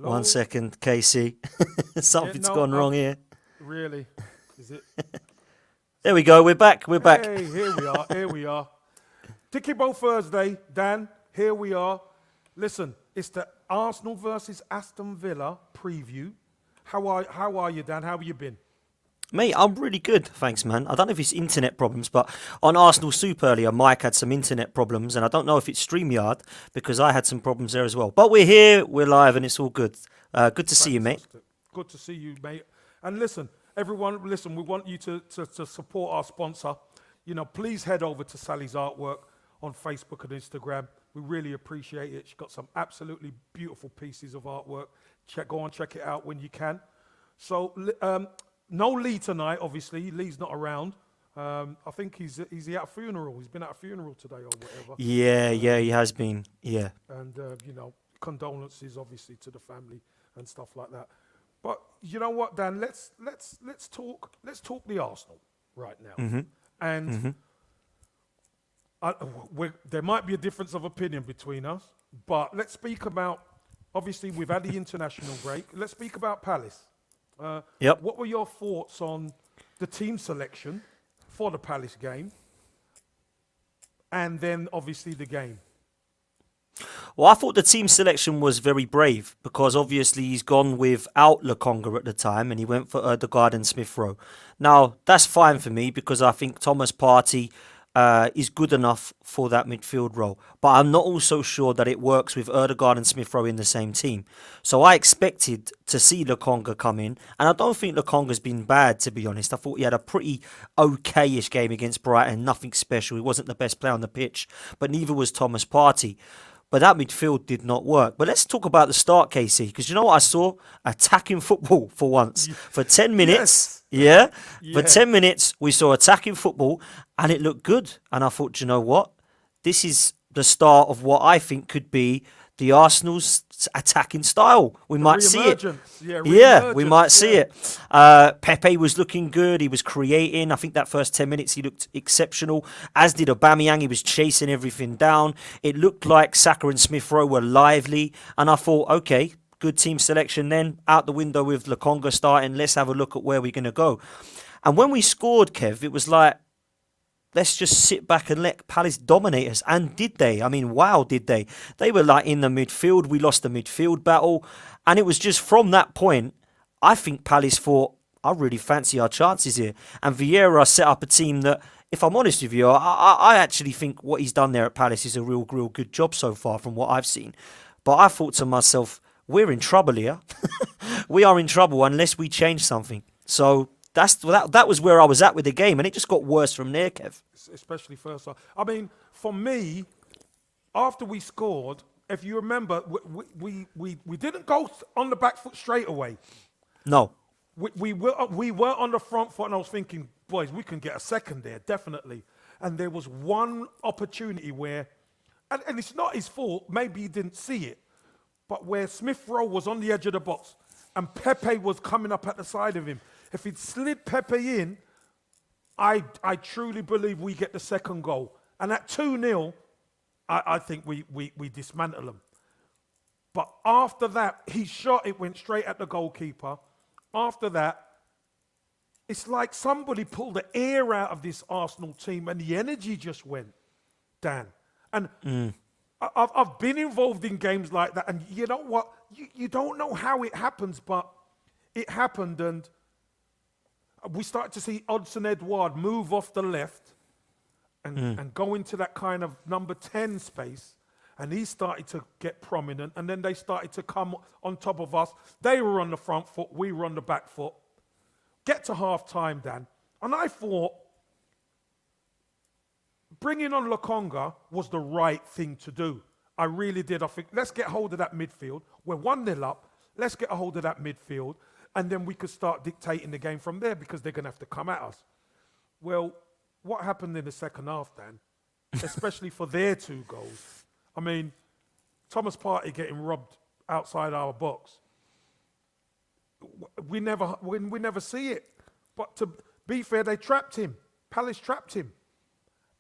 No. 1 second, Casey. Something's Yeah, gone no. wrong here. Really? Is it? There we go. We're back. We're back. Hey, here we are. Here we are. Dicky Bowl Thursday, Dan. Here we are. Listen, it's the Arsenal versus Aston Villa preview. How are you, Dan? How have you been? Mate, I'm really good, thanks, man. I don't know if it's internet problems, but on Arsenal Soup earlier, Mike had some internet problems, and I don't know if it's StreamYard because I had some problems there as well. But we're here, we're live, and it's all good. Good to see you, mate. Fantastic. Good to see you, mate. And listen, everyone, listen, we want you to support our sponsor. You know, please head over to Sally's Artwork on Facebook and Instagram. We really appreciate it. She's got some absolutely beautiful pieces of artwork. Go on, check it out when you can. So, no Lee tonight, obviously. Lee's not around. I think he's at a funeral. He's been at a funeral today or whatever. Yeah, he has been. Yeah. And, you know, condolences, obviously, to the family and stuff like that. But you know what, Dan? Let's talk the Arsenal right now. Mm-hmm. And there might be a difference of opinion between us, but let's speak about. Obviously, we've had the international break. Let's speak about Palace. Yep. What were your thoughts on the team selection for the Palace game, and then obviously the game? Well, I thought the team selection was very brave because obviously he's gone without Lokonga at the time and he went for Odegaard and Smith Rowe. Now, that's fine for me because I think Thomas Partey is good enough for that midfield role. But I'm not also sure that it works with Odegaard and Smith Rowe in the same team. So I expected to see Lokonga come in, and I don't think Lokonga's been bad, to be honest. I thought he had a pretty okay-ish game against Brighton, nothing special. He wasn't the best player on the pitch, but neither was Thomas Partey. But that midfield did not work. But let's talk about the start, Casey, because you know what I saw? Attacking football for once. For 10 minutes, Yes. For 10 minutes, we saw attacking football, and it looked good. And I thought, you know what? This is the start of what I think could be the Arsenal's attacking style. We might see it. Yeah, we might see it. Pepe was looking good. He was creating. I think that first 10 minutes he looked exceptional, as did Aubameyang. He was chasing everything down. It looked like Saka and Smith Rowe were lively. And I thought, okay, good team selection then. Out the window with Lokonga starting. Let's have a look at where we're going to go. And when we scored, Kev, it was like, let's just sit back and let Palace dominate us. And did they? I mean, wow, did they? They were like in the midfield. We lost the midfield battle. And it was just from that point, I think Palace thought, I really fancy our chances here. And Vieira set up a team that, if I'm honest with you, I actually think what he's done there at Palace is a real good job so far from what I've seen. But I thought to myself, we're in trouble here. We are in trouble unless we change something. So that was where I was at with the game, and it just got worse from there, Kev. Especially first half. I mean, for me, after we scored, if you remember, we didn't go on the back foot straight away. No. We were on the front foot, and I was thinking, boys, we can get a second there, definitely. And there was one opportunity where, and it's not his fault, maybe he didn't see it, but where Smith Rowe was on the edge of the box, and Pepe was coming up at the side of him. If he'd slid Pepe in, I truly believe we get the second goal. And at 2-0, I think we dismantle them. But after that, he shot, it went straight at the goalkeeper. After that, it's like somebody pulled the air out of this Arsenal team and the energy just went, Dan. And I've been involved in games like that. And you know what? You don't know how it happens, but it happened. And we started to see Odsonne-Edouard move off the left and go into that kind of number 10 space. And he started to get prominent. And then they started to come on top of us. They were on the front foot. We were on the back foot. Get to half time, Dan. And I thought bringing on Lokonga was the right thing to do. I really did. I think, let's get hold of that midfield. We're 1-0 up. Let's get a hold of that midfield. And then we could start dictating the game from there because they're going to have to come at us. Well, what happened in the second half, Dan? Especially for their 2 goals. I mean, Thomas Partey getting robbed outside our box. We never see it. But to be fair, they trapped him. Palace trapped him.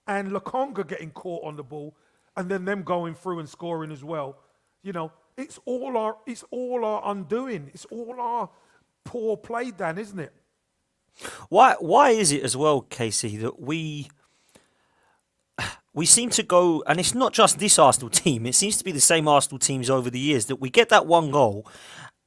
And Lokonga getting caught on the ball and then them going through and scoring as well. You know, it's all our undoing. It's all our poor play, Dan, isn't it? Why is it as well, Casey, that we seem to go, and it's not just this Arsenal team, it seems to be the same Arsenal teams over the years, that we get that one goal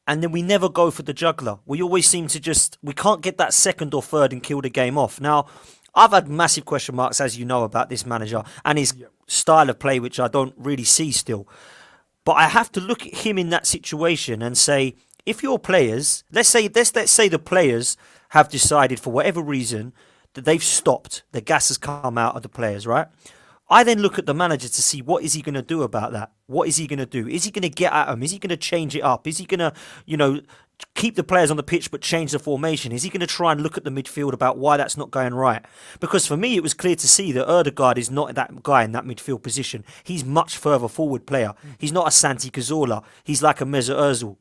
and then we never go for the juggler. We always seem to we can't get that second or third and kill the game off. Now, I've had massive question marks, as you know, about this manager and his style of play, which I don't really see still. But I have to look at him in that situation and say, if your players, let's say the players have decided for whatever reason that they've stopped, the gas has come out of the players, right? I then look at the manager to see what is he going to do about that. What is he going to do? Is he going to get at them? Is he going to change it up? Is he going to, keep the players on the pitch but change the formation? Is he going to try and look at the midfield about why that's not going right? Because for me, it was clear to see that Ødegaard is not that guy in that midfield position. He's much further forward player. He's not a Santi Cazorla. He's like a Mesut Ozil.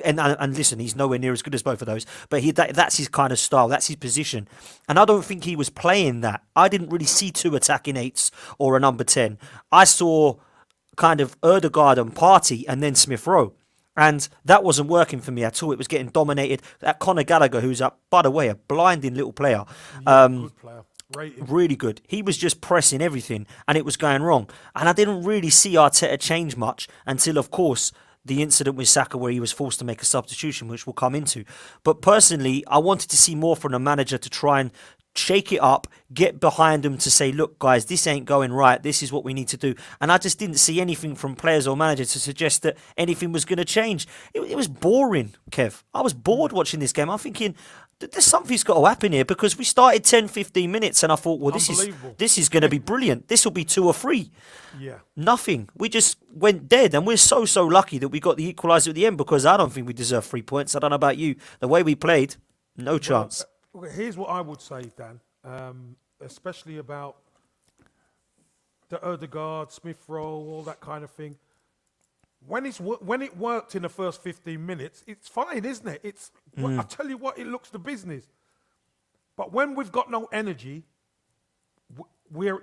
And listen, he's nowhere near as good as both of those. But that's his kind of style. That's his position. And I don't think he was playing that. I didn't really see two attacking eights or a number 10. I saw kind of Ødegaard and Partey and then Smith Rowe. And that wasn't working for me at all. It was getting dominated. That Conor Gallagher, who's, by the way, a blinding little player. Good player. Rated. Really good. He was just pressing everything and it was going wrong. And I didn't really see Arteta change much until, of course, the incident with Saka where he was forced to make a substitution, which we'll come into. But personally, I wanted to see more from the manager to try and shake it up, get behind them to say, look, guys, this ain't going right. This is what we need to do. And I just didn't see anything from players or manager to suggest that anything was going to change. It was boring, Kev. I was bored watching this game. I'm thinking, there's something's got to happen here because we started 10, 15 minutes and I thought, well, this is going to be brilliant. This will be 2 or 3. Yeah. Nothing. We just went dead and we're so lucky that we got the equaliser at the end because I don't think we deserve 3 points. I don't know about you. The way we played, no chance. Well, here's what I would say, Dan, especially about the Ødegaard, Smith Rowe, all that kind of thing. When it worked in the first 15 minutes, it's fine, isn't it? I tell you what, it looks the business. But when we've got no energy,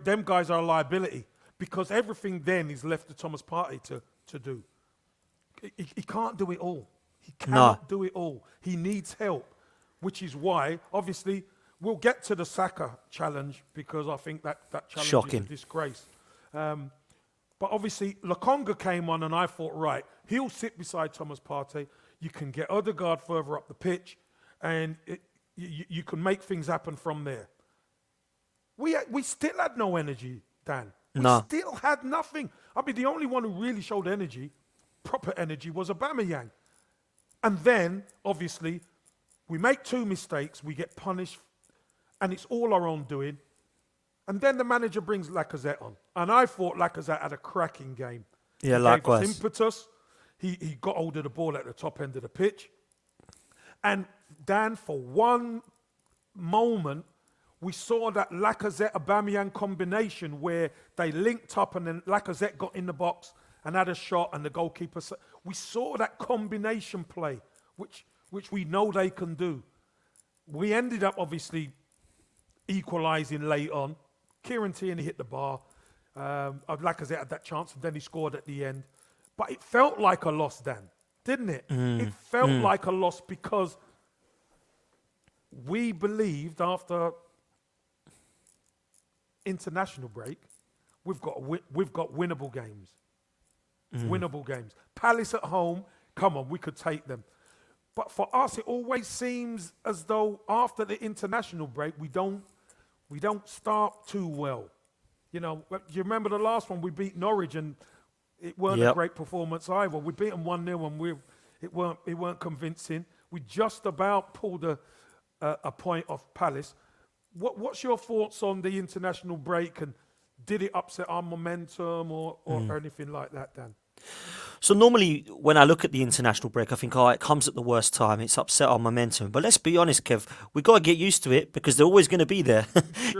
them guys are a liability because everything then is left to Thomas Partey to do. He can't do it all. He cannot do it all. He needs help, which is why, obviously, we'll get to the Saka challenge because I think that challenge Shocking. is a disgrace. But obviously, Lokonga came on and I thought, right, he'll sit beside Thomas Partey. You can get Ødegaard further up the pitch and you can make things happen from there. We still had no energy, Dan. We still had nothing. I mean, the only one who really showed energy, proper energy, was Aubameyang. And then, obviously, we make 2 mistakes, we get punished, and it's all our own doing. And then the manager brings Lacazette on. And I thought Lacazette had a cracking game. Yeah, He likewise. gave us impetus. He got hold of the ball at the top end of the pitch. And Dan, for one moment, we saw that Lacazette-Aubameyang combination where they linked up and then Lacazette got in the box and had a shot and the goalkeeper... We saw that combination play, which we know they can do. We ended up, obviously, equalising late on. Kieran Tierney hit the bar. Lacazette had that chance and then he scored at the end. But it felt like a loss, Dan, didn't it? It felt like a loss because we believed after international break, we've got winnable games. Winnable games. Palace at home, come on, we could take them. But for us, it always seems as though after the international break, we don't start too well. You know, you remember the last one, we beat Norwich and it weren't a great performance either. We beat them 1-0 and it weren't convincing. We just about pulled a point off Palace. What's your thoughts on the international break and did it upset our momentum or anything like that, Dan? So normally when I look at the international break, I think, it comes at the worst time. It's upset our momentum. But let's be honest, Kev, we've got to get used to it because they're always going to be there.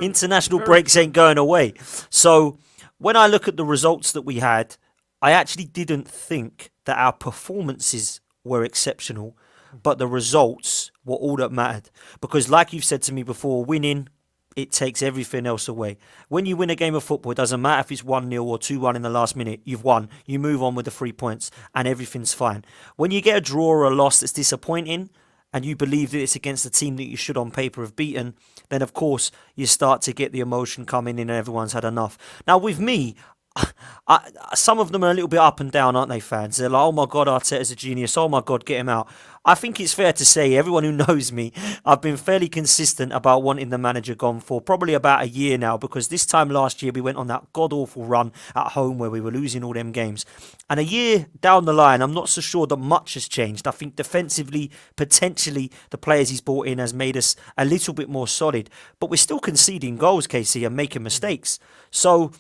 International breaks ain't going away. So when I look at the results that we had, I actually didn't think that our performances were exceptional, but the results were all that mattered. Because like you've said to me before, winning it takes everything else away. When you win a game of football, it doesn't matter if it's 1-0 or 2-1 in the last minute. You've won. You move on with the 3 points and everything's fine. When you get a draw or a loss that's disappointing and you believe that it's against the team that you should on paper have beaten, then of course you start to get the emotion coming in and everyone's had enough. Now with me, some of them are a little bit up and down, aren't they, fans? They're like, oh my God, Arteta's a genius. Oh my God, get him out. I think it's fair to say, everyone who knows me, I've been fairly consistent about wanting the manager gone for probably about a year now, because this time last year we went on that god-awful run at home where we were losing all them games. And a year down the line, I'm not so sure that much has changed. I think defensively, potentially, the players he's brought in has made us a little bit more solid. But we're still conceding goals, Casey, and making mistakes. So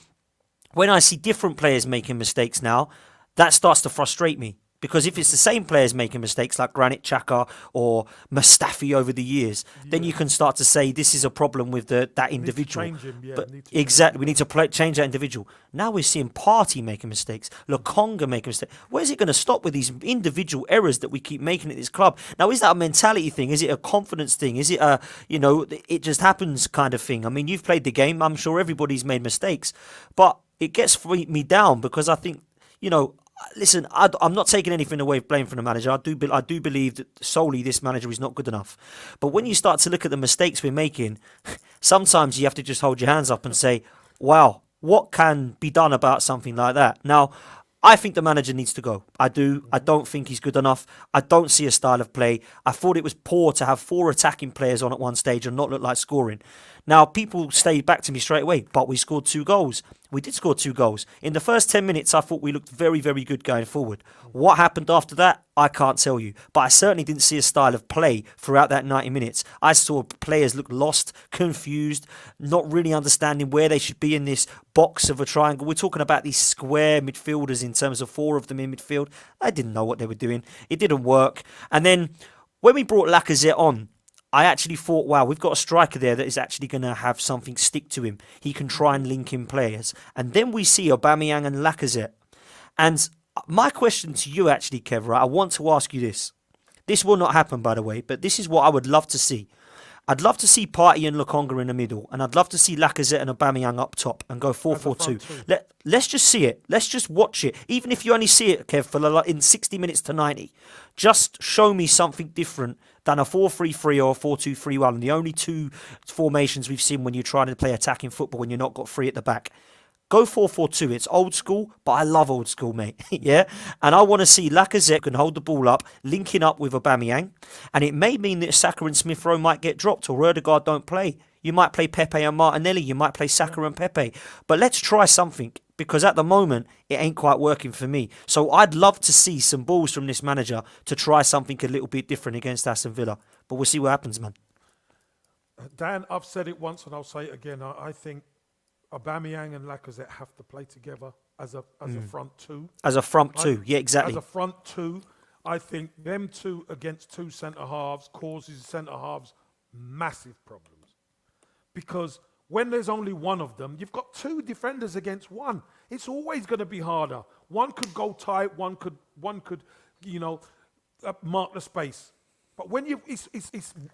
when I see different players making mistakes now, that starts to frustrate me. Because if it's the same players making mistakes like Granit Xhaka or Mustafi over the years, then you can start to say this is a problem with that individual. Need to change him, yeah, But exactly, we need to change that individual. Now we're seeing Partey making mistakes, Lokonga making mistakes. Where's it going to stop with these individual errors that we keep making at this club? Now, is that a mentality thing? Is it a confidence thing? Is it a, it just happens kind of thing? I mean, you've played the game. I'm sure everybody's made mistakes. But it gets me down because I think, listen, I'm not taking anything away from blame from the manager. I do believe that solely this manager is not good enough. But when you start to look at the mistakes we're making, sometimes you have to just hold your hands up and say, wow, what can be done about something like that? Now, I think the manager needs to go. I do. I don't think he's good enough. I don't see a style of play. I thought it was poor to have 4 attacking players on at one stage and not look like scoring. Now, people stayed back to me straight away, but we scored 2 goals. We did score 2 goals. In the first 10 minutes, I thought we looked very, very good going forward. What happened after that, I can't tell you. But I certainly didn't see a style of play throughout that 90 minutes. I saw players look lost, confused, not really understanding where they should be in this box of a triangle. We're talking about these square midfielders in terms of 4 of them in midfield. I didn't know what they were doing. It didn't work. And then when we brought Lacazette on, I actually thought, wow, we've got a striker there that is actually going to have something stick to him. He can try and link in players. And then we see Aubameyang and Lacazette. And my question to you actually, Kev, right, I want to ask you this. This will not happen, by the way, but this is what I would love to see. I'd love to see Partey and Lokonga in the middle, and I'd love to see Lacazette and Aubameyang up top and go 4-4-2. Let's just see it. Let's just watch it. Even if you only see it, Kev, for in 60 minutes to 90, just show me something different than a 4-3-3 or a 4-2-3-1. The only 2 formations we've seen when you're trying to play attacking football when you're not got 3 at the back. Go 4-4-2. It's old school, but I love old school, mate. Yeah? And I want to see Lacazette can hold the ball up, linking up with Aubameyang. And it may mean that Saka and Smith Rowe might get dropped or Ødegaard don't play. You might play Pepe and Martinelli. You might play Saka and Pepe. But let's try something, because at the moment, it ain't quite working for me. So I'd love to see some balls from this manager to try something a little bit different against Aston Villa. But we'll see what happens, man. Dan, I've said it once and I'll say it again. I think Aubameyang and Lacazette have to play together as a front 2. As a front 2, yeah, exactly. As a front 2, I think them 2 against 2 centre-halves causes centre-halves massive problems. Because when there's only one of them, you've got 2 defenders against 1. It's always going to be harder. One could go tight, one could mark the space. But when it's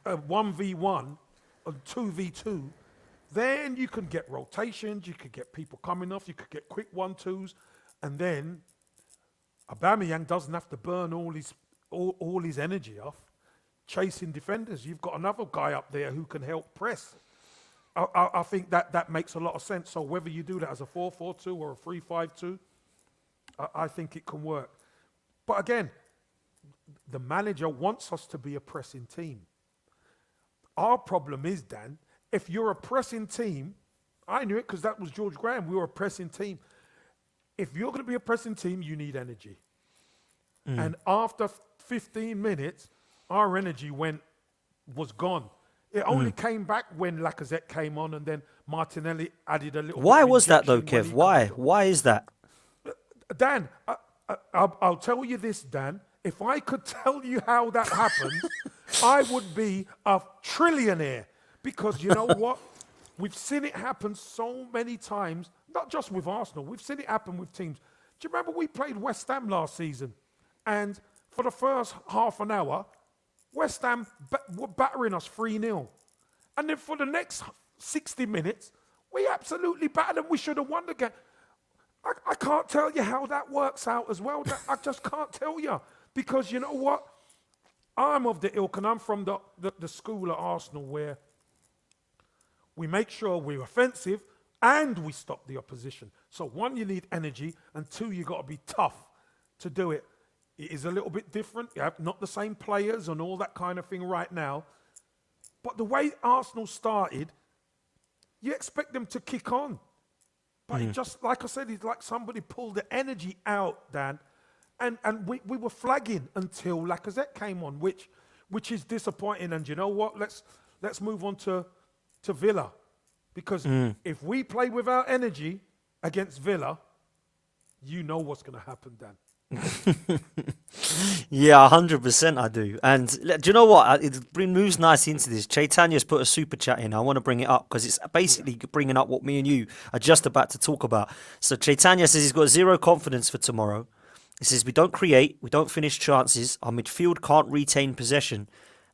1v1 or 2v2, then you can get rotations, you could get people coming off, you could get quick 1-2s, and then Aubameyang doesn't have to burn all his energy off chasing defenders. You've got another guy up there who can help press. I think that makes a lot of sense. So whether you do that as a 4-4-2 or a 3-5-2, I think it can work. But again, the manager wants us to be a pressing team. Our problem is, Dan, if you're a pressing team, I knew it because that was George Graham. We were a pressing team. If you're going to be a pressing team, you need energy. And after 15 minutes, our energy was gone. It only came back when Lacazette came on and then Martinelli added a little. Why was that though, Kev? Why? Why is that? Dan, I'll tell you this, Dan. If I could tell you how that happened, I would be a trillionaire. Because you know what? We've seen it happen so many times, not just with Arsenal. We've seen it happen with teams. Do you remember we played West Ham last season? And for the first half an hour, West Ham were battering us 3-0. And then for the next 60 minutes, we absolutely battered them. We should have won the game. I can't tell you how that works out as well. I just can't tell you. Because you know what? I'm of the ilk, and I'm from the school at Arsenal where we make sure we're offensive and we stop the opposition. So one, you need energy, and two, you got to be tough to do it. It is a little bit different. You have not the same players and all that kind of thing right now. But the way Arsenal started, you expect them to kick on. But it just, like I said, it's like somebody pulled the energy out, Dan. And we were flagging until Lacazette came on, which is disappointing. And you know what? Let's move on to Villa. Because if we play without energy against Villa, you know what's going to happen, Dan. Yeah, 100% I do. And do you know what? It moves nicely into this. Chaitanya's put a super chat in. I want to bring it up because it's basically bringing up what me and you are just about to talk about. So Chaitanya says he's got zero confidence for tomorrow. He says we don't create, we don't finish chances, our midfield can't retain possession,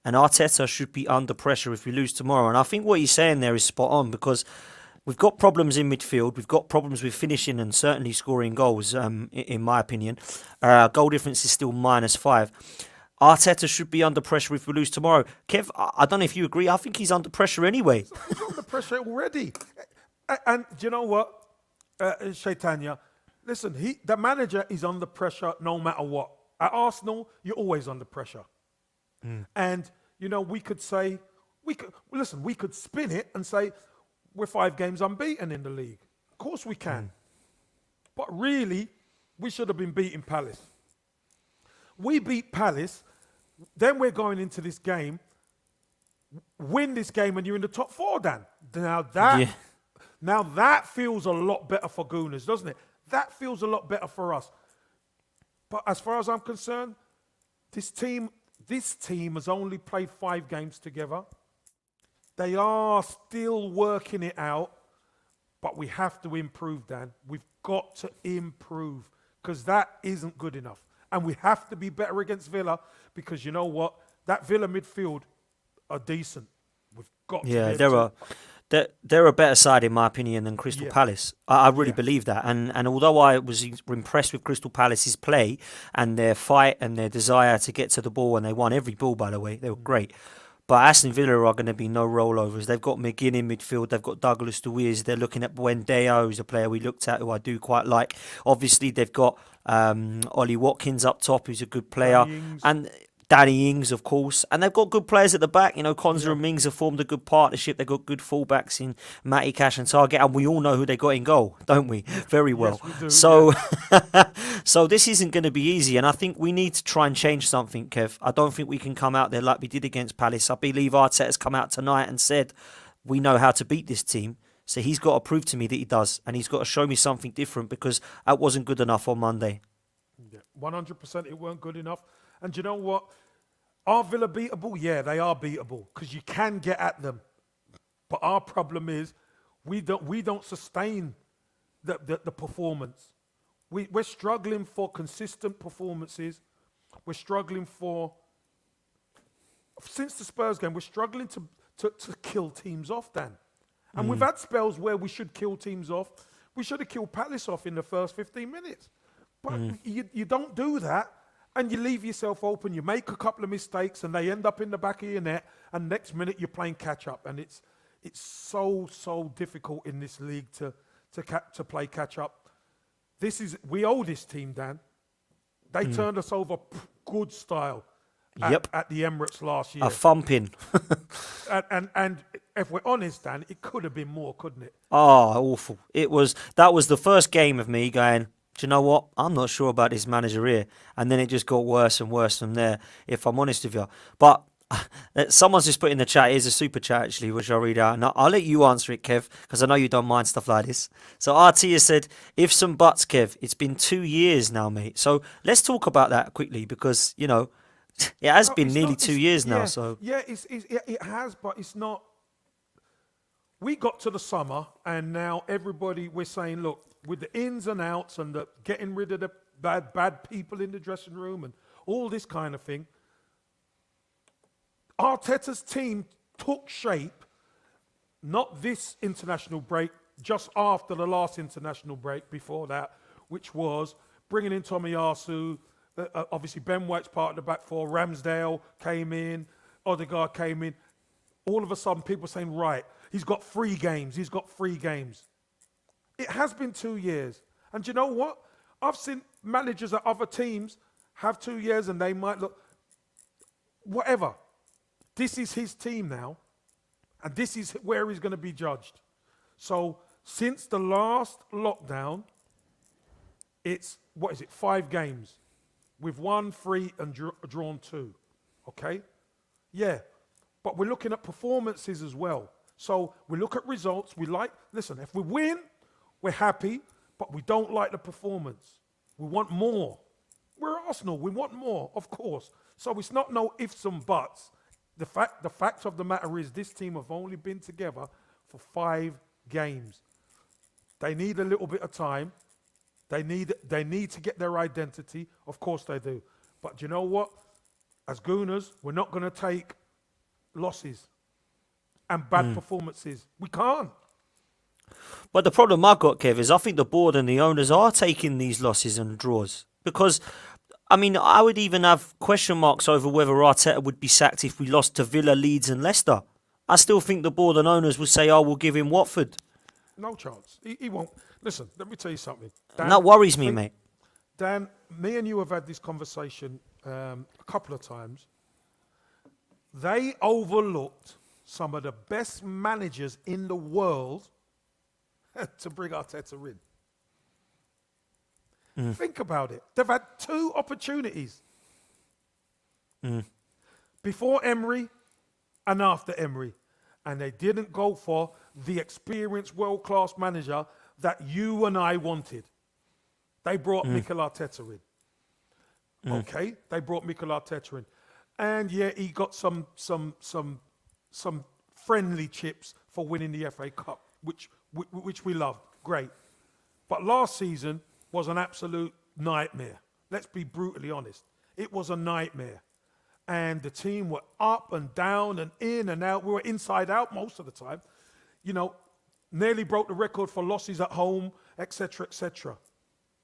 and Arteta should be under pressure if we lose tomorrow. And I think what he's saying there is spot on, because we've got problems in midfield. We've got problems with finishing and certainly scoring goals, in my opinion. Goal difference is still -5. Arteta should be under pressure if we lose tomorrow. Kev, I don't know if you agree. I think he's under pressure anyway. He's under pressure already. And do you know what, Shaitanya? Listen, the manager is under pressure no matter what. At Arsenal, you're always under pressure. And, you know, we could say, we could spin it and say, we're 5 games unbeaten in the league. Of course we can. But really, we should have been beating Palace. We beat Palace, then we're going into this game, win this game, and you're in the top 4, Dan. Now that feels a lot better for Gooners, doesn't it? That feels a lot better for us. But as far as I'm concerned, this team has only played 5 games together. They are still working it out, but we have to improve, Dan. We've got to improve, because that isn't good enough. And we have to be better against Villa, because you know what? That Villa midfield are decent. We've got to be able to. They're a better side, in my opinion, than Crystal Palace. I really believe that. And although I was impressed with Crystal Palace's play and their fight and their desire to get to the ball, and they won every ball, by the way, they were great. But Aston Villa are going to be no rollovers. They've got McGinn in midfield. They've got Douglas Luiz. They're looking at Buendia, who's a player we looked at, who I do quite like. Obviously, they've got Ollie Watkins up top, who's a good player. And Danny Ings, of course. And they've got good players at the back. You know, Konza and Mings have formed a good partnership. They've got good fullbacks in Matty Cash and Target. And we all know who they got in goal, don't we? Very well. Yes, we do, so, so this isn't going to be easy. And I think we need to try and change something, Kev. I don't think we can come out there like we did against Palace. I believe Arteta's come out tonight and said, we know how to beat this team. So he's got to prove to me that he does. And he's got to show me something different, because that wasn't good enough on Monday. Yeah, 100% it weren't good enough. And you know what? Are Villa beatable? Yeah, they are beatable, because you can get at them. But our problem is we don't sustain the performance. We're struggling for consistent performances. We're struggling since the Spurs game, we're struggling to kill teams off, Dan. And we've had spells where we should kill teams off. We should have killed Palace off in the first 15 minutes. But you don't do that, and you leave yourself open. You make a couple of mistakes, and they end up in the back of your net, and next minute you're playing catch-up. And it's so difficult in this league to play catch-up. We owe this team, Dan. They turned us over good style at the Emirates last year. A thumping. and if we're honest, Dan, it could have been more, couldn't it? Oh, awful. That was the first game of me going, do you know what? I'm not sure about this manager here. And then it just got worse and worse from there, if I'm honest with you. But someone's just put in the chat, here's a super chat actually, which I'll read out. And I'll let you answer it, Kev, because I know you don't mind stuff like this. So RT has said, if some buts, Kev, it's been 2 years now, mate. So let's talk about that quickly, because, you know, it has been nearly 2 years now. So yeah, it has, but it's not. We got to the summer, and now we're saying, look, with the ins and outs and the getting rid of the bad people in the dressing room and all this kind of thing, Arteta's team took shape not this international break, just after the last international break before that, which was bringing in Tommy Arsu. Obviously, Ben White's part of the back four. Ramsdale came in. Odegaard came in. All of a sudden, people saying, right, he's got 3 games. He's got 3 games. It has been 2 years. And do you know what? I've seen managers at other teams have 2 years and they might look, whatever. This is his team now. And this is where he's going to be judged. So since the last lockdown, it's, 5 games. We've won 3 and drawn 2. Okay? Yeah. But we're looking at performances as well. So we look at results. Listen, if we win, we're happy, but we don't like the performance. We want more. We're Arsenal. We want more, of course. So it's not no ifs and buts. The fact of the matter is this team have only been together for 5 games. They need a little bit of time. They need to get their identity. Of course they do. But you know what? As Gooners, we're not going to take losses and bad performances. We can't. But the problem I've got, Kev, is I think the board and the owners are taking these losses and draws. Because, I mean, I would even have question marks over whether Arteta would be sacked if we lost to Villa, Leeds and Leicester. I still think the board and owners will say, we'll give him Watford. No chance. He won't. Listen, let me tell you something. Dan, and that worries me, mate. Dan, me and you have had this conversation a couple of times. They overlooked some of the best managers in the world to bring Arteta in. Think about it. They've had 2 opportunities. Before Emery and after Emery. And they didn't go for the experienced world-class manager that you and I wanted. They brought Mikel Arteta in. Okay? They brought Mikel Arteta in. And yeah, he got some friendly chips for winning the FA Cup, which we loved. Great. But last season was an absolute nightmare. Let's be brutally honest. It was a nightmare. And the team were up and down and in and out. We were inside out most of the time. You know, nearly broke the record for losses at home, etc., etc.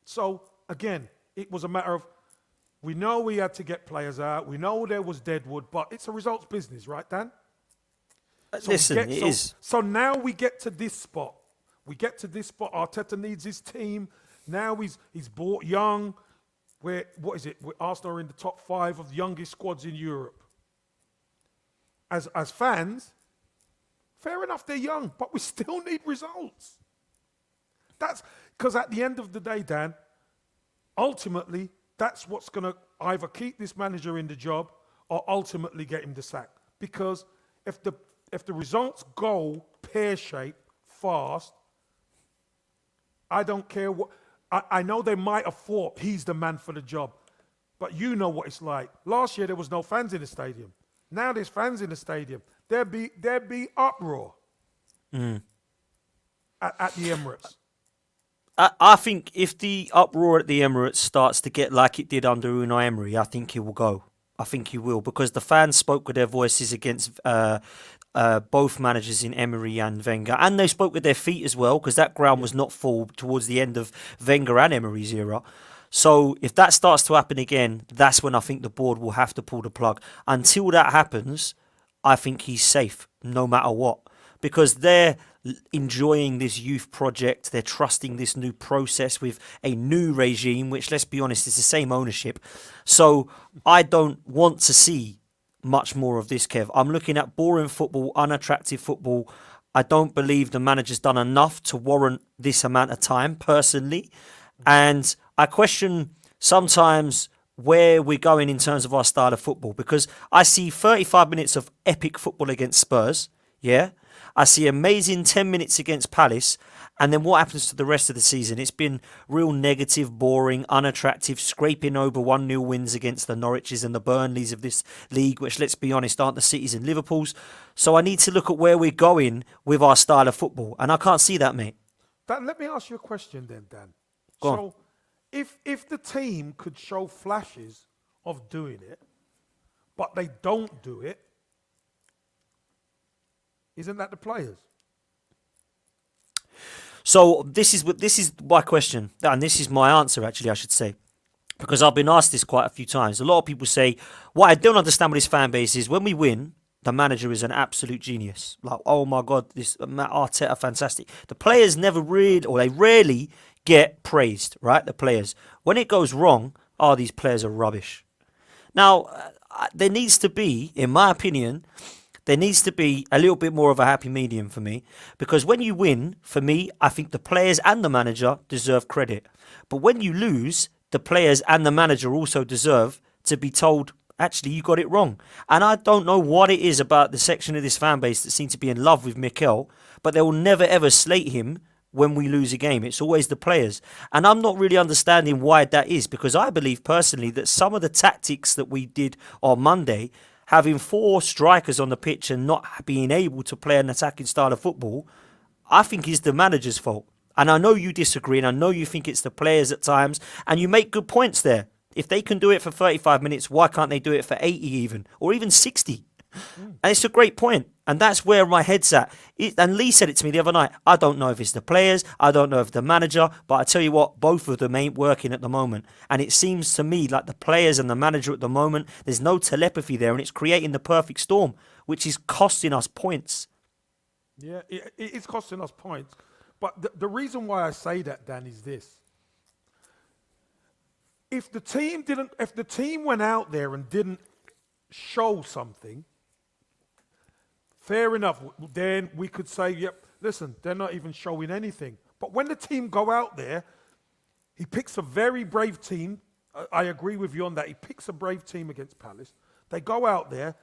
So, again, it was a matter of, we know we had to get players out. We know there was deadwood, but it's a results business, right, Dan? Listen, it is. So now we get to this spot. Arteta needs his team. Now he's bought young. Arsenal are in the top 5 of the youngest squads in Europe. As fans, fair enough, they're young, but we still need results. That's because at the end of the day, Dan, ultimately, that's what's going to either keep this manager in the job or ultimately get him the sack. Because if the results go pear-shaped fast, I don't care what. I know they might have thought he's the man for the job, but you know what it's like. Last year there was no fans in the stadium. Now there's fans in the stadium. There'd be uproar at the Emirates. I think if the uproar at the Emirates starts to get like it did under Unai Emery, I think he will go. I think he will, because the fans spoke with their voices against both managers in Emery and Wenger, and they spoke with their feet as well, because that ground was not full towards the end of Wenger and Emery's era. So if that starts to happen again, that's when I think the board will have to pull the plug. Until that happens, I think he's safe, no matter what, because they're enjoying this youth project. They're trusting this new process with a new regime, which, let's be honest, is the same ownership. So I don't want to see much more of this, Kev. I'm looking at boring football, unattractive football. I don't believe the manager's done enough to warrant this amount of time, personally. And I question sometimes where we're going in terms of our style of football, because I see 35 minutes of epic football against Spurs, yeah? I see amazing 10 minutes against Palace, and then what happens to the rest of the season? It's been real negative, boring, unattractive, scraping over 1-0 wins against the Norwiches and the Burnleys of this league, which, let's be honest, aren't the Cities and Liverpools. So I need to look at where we're going with our style of football, and I can't see that, mate. Dan, let me ask you a question then, Dan. Go on. So if the team could show flashes of doing it, but they don't do it, isn't that the players? So this is my question, and this is my answer. Actually, I should say, because I've been asked this quite a few times. A lot of people say, what I don't understand with this fan base is when we win, the manager is an absolute genius. Like, oh my God, this Arteta, fantastic. The players never really, or they rarely get praised, right? The players. When it goes wrong, oh, these players are rubbish. Now, there needs to be, in my opinion, there needs to be a little bit more of a happy medium for me. Because when you win, for me, I think the players and the manager deserve credit. But when you lose, the players and the manager also deserve to be told, actually, you got it wrong. And I don't know what it is about the section of this fan base that seem to be in love with Mikel, but they will never ever slate him when we lose a game. It's always the players. And I'm not really understanding why that is, because I believe personally that some of the tactics that we did on Monday, having 4 strikers on the pitch and not being able to play an attacking style of football, I think is the manager's fault. And I know you disagree, and I know you think it's the players at times, and you make good points there. If they can do it for 35 minutes, why can't they do it for 80 even, or even 60? And it's a great point. And that's where my head's at. And Lee said it to me the other night. I don't know if it's the players. I don't know if the manager. But I tell you what, both of them ain't working at the moment. And it seems to me like the players and the manager at the moment, there's no telepathy there. And it's creating the perfect storm, which is costing us points. Yeah, it is costing us points. But the reason why I say that, Dan, is this. If the team went out there and didn't show something, fair enough. Then we could say, yep, listen, they're not even showing anything. But when the team go out there, he picks a very brave team. I agree with you on that. He picks a brave team against Palace. They go out there.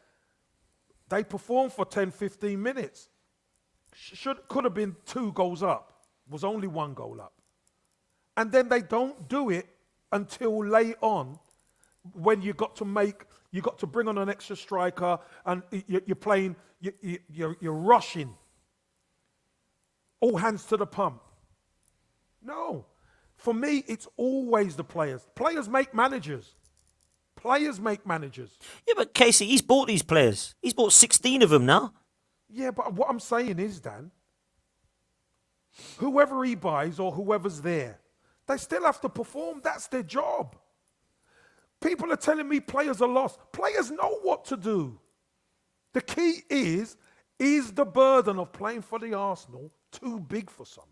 They perform for 10, 15 minutes. Could have been 2 goals up. Was only 1 goal up. And then they don't do it until late on, when you got to bring on an extra striker, and you're playing, you're rushing. All hands to the pump. No. For me, it's always the players. Players make managers. Players make managers. Yeah, but Casey, he's bought these players. He's bought 16 of them now. Yeah, but what I'm saying is, Dan, whoever he buys or whoever's there, they still have to perform. That's their job. People are telling me players are lost. Players know what to do. The key is the burden of playing for the Arsenal too big for some?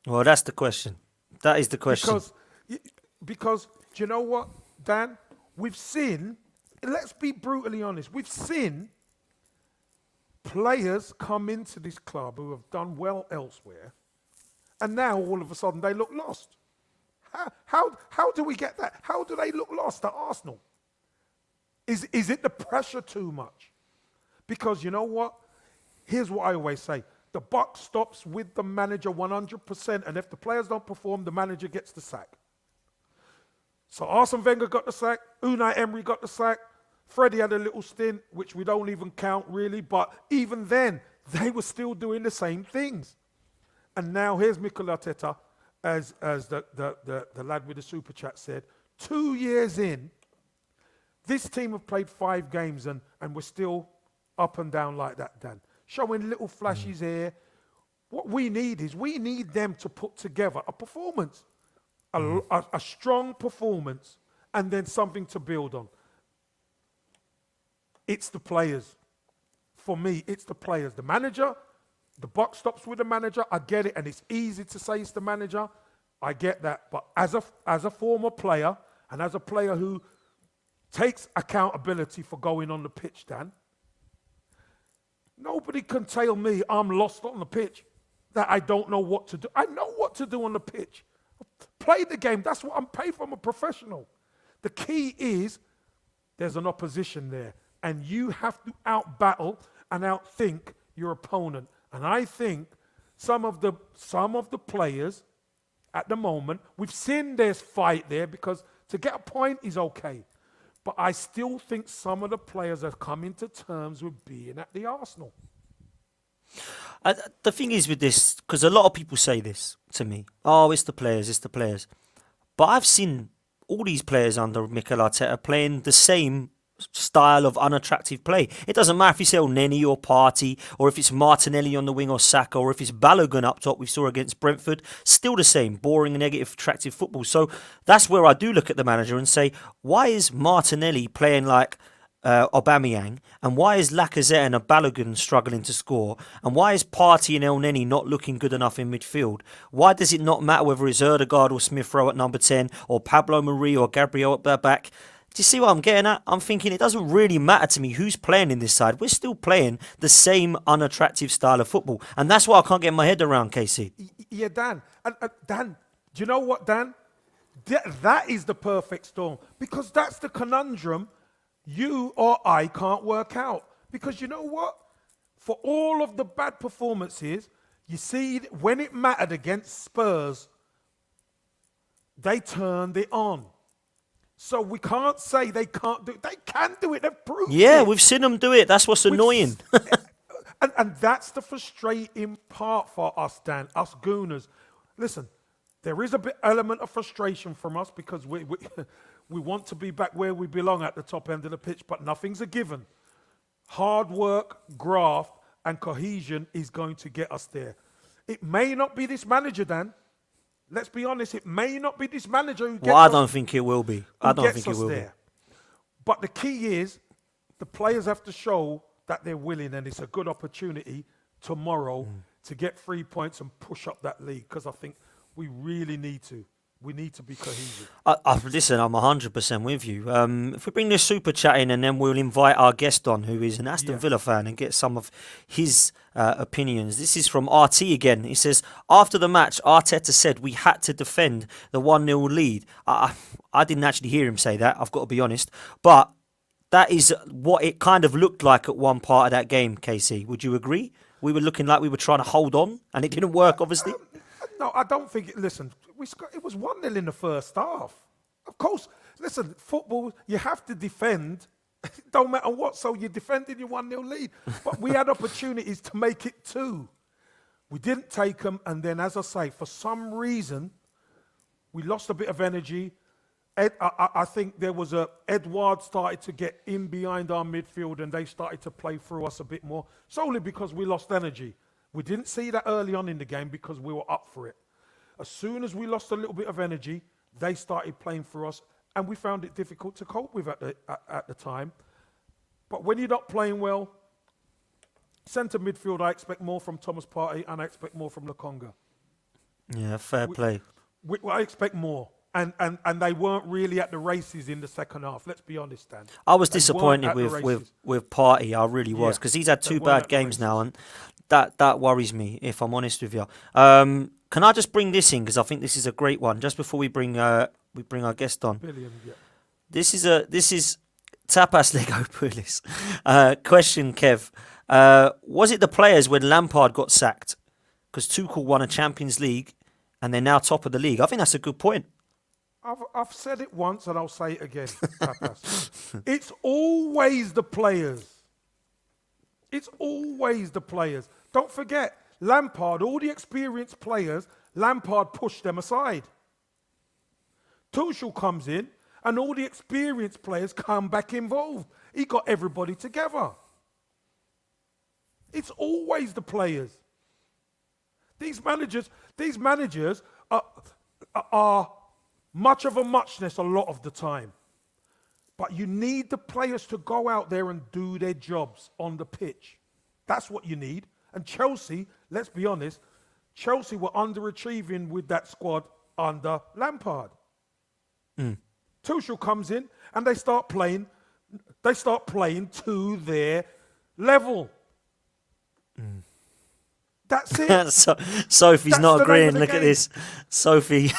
Well, that's the question. That is the question. Because do you know what, Dan? We've seen, let's be brutally honest, we've seen players come into this club who have done well elsewhere, and now all of a sudden they look lost. How do we get that? How do they look lost at Arsenal? Is it the pressure too much? Because you know what? Here's what I always say. The buck stops with the manager 100%, and if the players don't perform, the manager gets the sack. So Arsene Wenger got the sack, Unai Emery got the sack, Freddie had a little stint, which we don't even count really, but even then, they were still doing the same things. And now here's Mikel Arteta, as the lad with the super chat said, 2 years in, this team have played 5 games and we're still up and down like that, Dan. Showing little flashes here. What we need them to put together a performance, a strong performance, and then something to build on. It's the players. For me, it's the players. The manager, the buck stops with the manager. I get it, and it's easy to say it's the manager. I get that. But as a former player, and as a player who takes accountability for going on the pitch, Dan, nobody can tell me I'm lost on the pitch, that I don't know what to do. I know what to do on the pitch. Play the game. That's what I'm paid for. I'm a professional. The key is there's an opposition there, and you have to out-battle and outthink your opponent. And I think some of the players at the moment, we've seen there's fight there, because to get a point is okay. But I still think some of the players have come into terms with being at the Arsenal. The thing is with this, because a lot of people say this to me, oh, it's the players. But I've seen all these players under Mikel Arteta playing the same style of unattractive play. It doesn't matter if it's El Neni or Partey, or if it's Martinelli on the wing or Saka, or if it's Balogun up top we saw against Brentford. Still the same, boring, negative, attractive football. So that's where I do look at the manager and say, why is Martinelli playing like Aubameyang, and why is Lacazette and Balogun struggling to score, and why is Partey and El Neni not looking good enough in midfield? Why does it not matter whether it's Erdegaard or Smith Rowe at number 10, or Pablo Mari or Gabriel at the back? Do you see what I'm getting at? I'm thinking it doesn't really matter to me who's playing in this side. We're still playing the same unattractive style of football, and that's why I can't get my head around, Casey. Yeah, Dan. Dan, do you know what, Dan? That is the perfect storm, because that's the conundrum you or I can't work out. Because you know what? For all of the bad performances, you see, when it mattered against Spurs, they turned it on. So we can't say they can't do it. They can do it. They've proved it. Yeah, we've seen them do it. That's what's annoying. And that's the frustrating part for us, Dan, us Gooners. Listen, there is a bit element of frustration from us because we want to be back where we belong at the top end of the pitch, but nothing's a given. Hard work, graft, and cohesion is going to get us there. It may not be this manager, Dan. Let's be honest, it may not be this manager who gets Well, I don't think it will be. I don't think it will be. But the key is the players have to show that they're willing, and it's a good opportunity tomorrow to get 3 points and push up that league, because I think we really need to. We need to be cohesive. Listen, I'm 100% with you. If we bring this super chat in, and then we'll invite our guest on, who is an Aston Villa fan, and get some of his opinions. This is from RT again. He says, after the match, Arteta said we had to defend the 1-0 lead. I didn't actually hear him say that, I've got to be honest. But that is what it kind of looked like at one part of that game, Casey. Would you agree? We were looking like we were trying to hold on, and it didn't work, obviously. No, I don't think listen, it was 1-0 in the first half. Of course, listen, football, you have to defend. Don't matter what, so you're defending your 1-0 lead. But we had opportunities to make it 2. We didn't take them, and then, as I say, for some reason, we lost a bit of energy. I think there was Edouard started to get in behind our midfield, and they started to play through us a bit more, solely because we lost energy. We didn't see that early on in the game because we were up for it. As soon as we lost a little bit of energy, they started playing for us, and we found it difficult to cope with at the time. But when you're not playing well, centre midfield, I expect more from Thomas Partey, and I expect more from Lokonga. Yeah, fair play. I expect more. And they weren't really at the races in the second half. Let's be honest, Dan. I was disappointed with Partey. I really was, because he's had 2 bad games now, and that worries me, if I'm honest with you. Can I just bring this in, because I think this is a great one, just before we bring our guest on. This is Tapas Lego Pulis. Question, Kev. Was it the players when Lampard got sacked? Because Tuchel won a Champions League, and they're now top of the league. I think that's a good point. I've said it once, and I'll say it again, Tapas. It's always the players. It's always the players. Don't forget, Lampard, all the experienced players, Lampard pushed them aside. Tuchel comes in, and all the experienced players come back involved. He got everybody together. It's always the players. These managers are much of a muchness a lot of the time. But you need the players to go out there and do their jobs on the pitch. That's what you need. And Chelsea, let's be honest, Chelsea were underachieving with that squad under Lampard. Tuchel comes in and they start playing to their level. That's it. Sophie's not agreeing. Look at this. Sophie.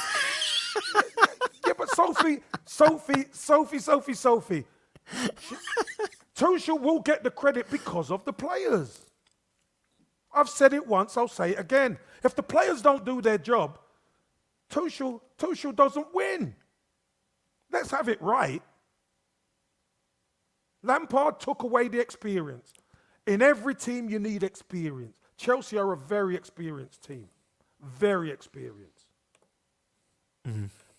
Yeah, but Sophie. Tuchel will get the credit because of the players. I've said it once, I'll say it again. If the players don't do their job, Tuchel doesn't win. Let's have it right. Lampard took away the experience. In every team, you need experience. Chelsea are a very experienced team. Very experienced.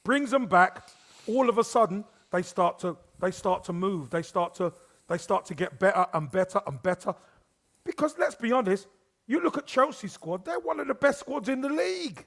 Brings them back. All of a sudden, they start to they start to move. They start to get better and better and better. Because let's be honest, you look at Chelsea's squad; they're one of the best squads in the league.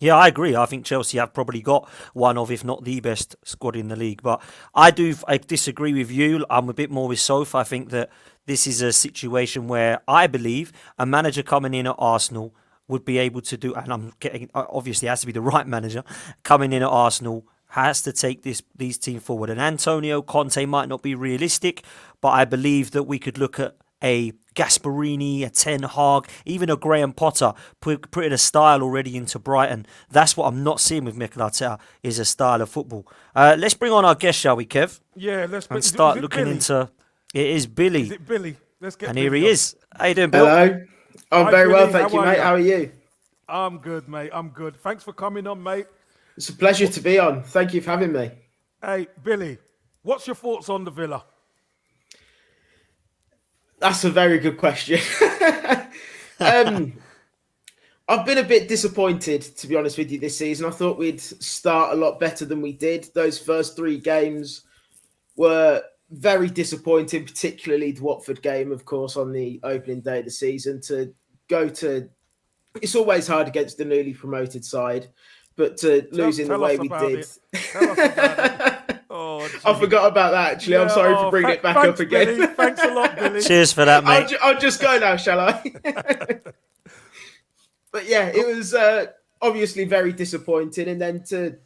Yeah, I agree. I think Chelsea have probably got one of, if not the best squad in the league. But I disagree with you. I'm a bit more with Soph. I think that this is a situation where I believe a manager coming in at Arsenal would be able to do, and I'm getting, obviously it has to be the right manager, coming in at Arsenal has to take these team forward. And Antonio Conte might not be realistic, but I believe that we could look at a Gasparini, a Ten Hag, even a Graham Potter, putting a style already into Brighton. That's what I'm not seeing with Mikel Arteta, is a style of football. Let's bring on our guest, shall we, Kev? Yeah, and start looking Billy? into. It is Billy. Is it Billy? Let's get. And Billy here he on. is. How you doing, Bill? Hello. I'm Hi, very well, Billy. thank you, How are mate. you? How are you? I'm good, mate. I'm good. Thanks for coming on, mate. It's a pleasure to be on. Thank you for having me. Hey, Billy, what's your thoughts on the Villa? That's a very good question. I've been a bit disappointed, to be honest with you, this season. I thought we'd start a lot better than we did. Those first 3 games were very disappointing, particularly the Watford game, of course, on the opening day of the season. It's always hard against the newly promoted side, but to lose in the way we did. Tell us about it. Oh, I forgot about that, actually. I'm sorry for bringing it back up again. Billy. Thanks a lot, Billy. Cheers for that, mate. I'll just go now, shall I? But yeah, it was obviously very disappointing. And then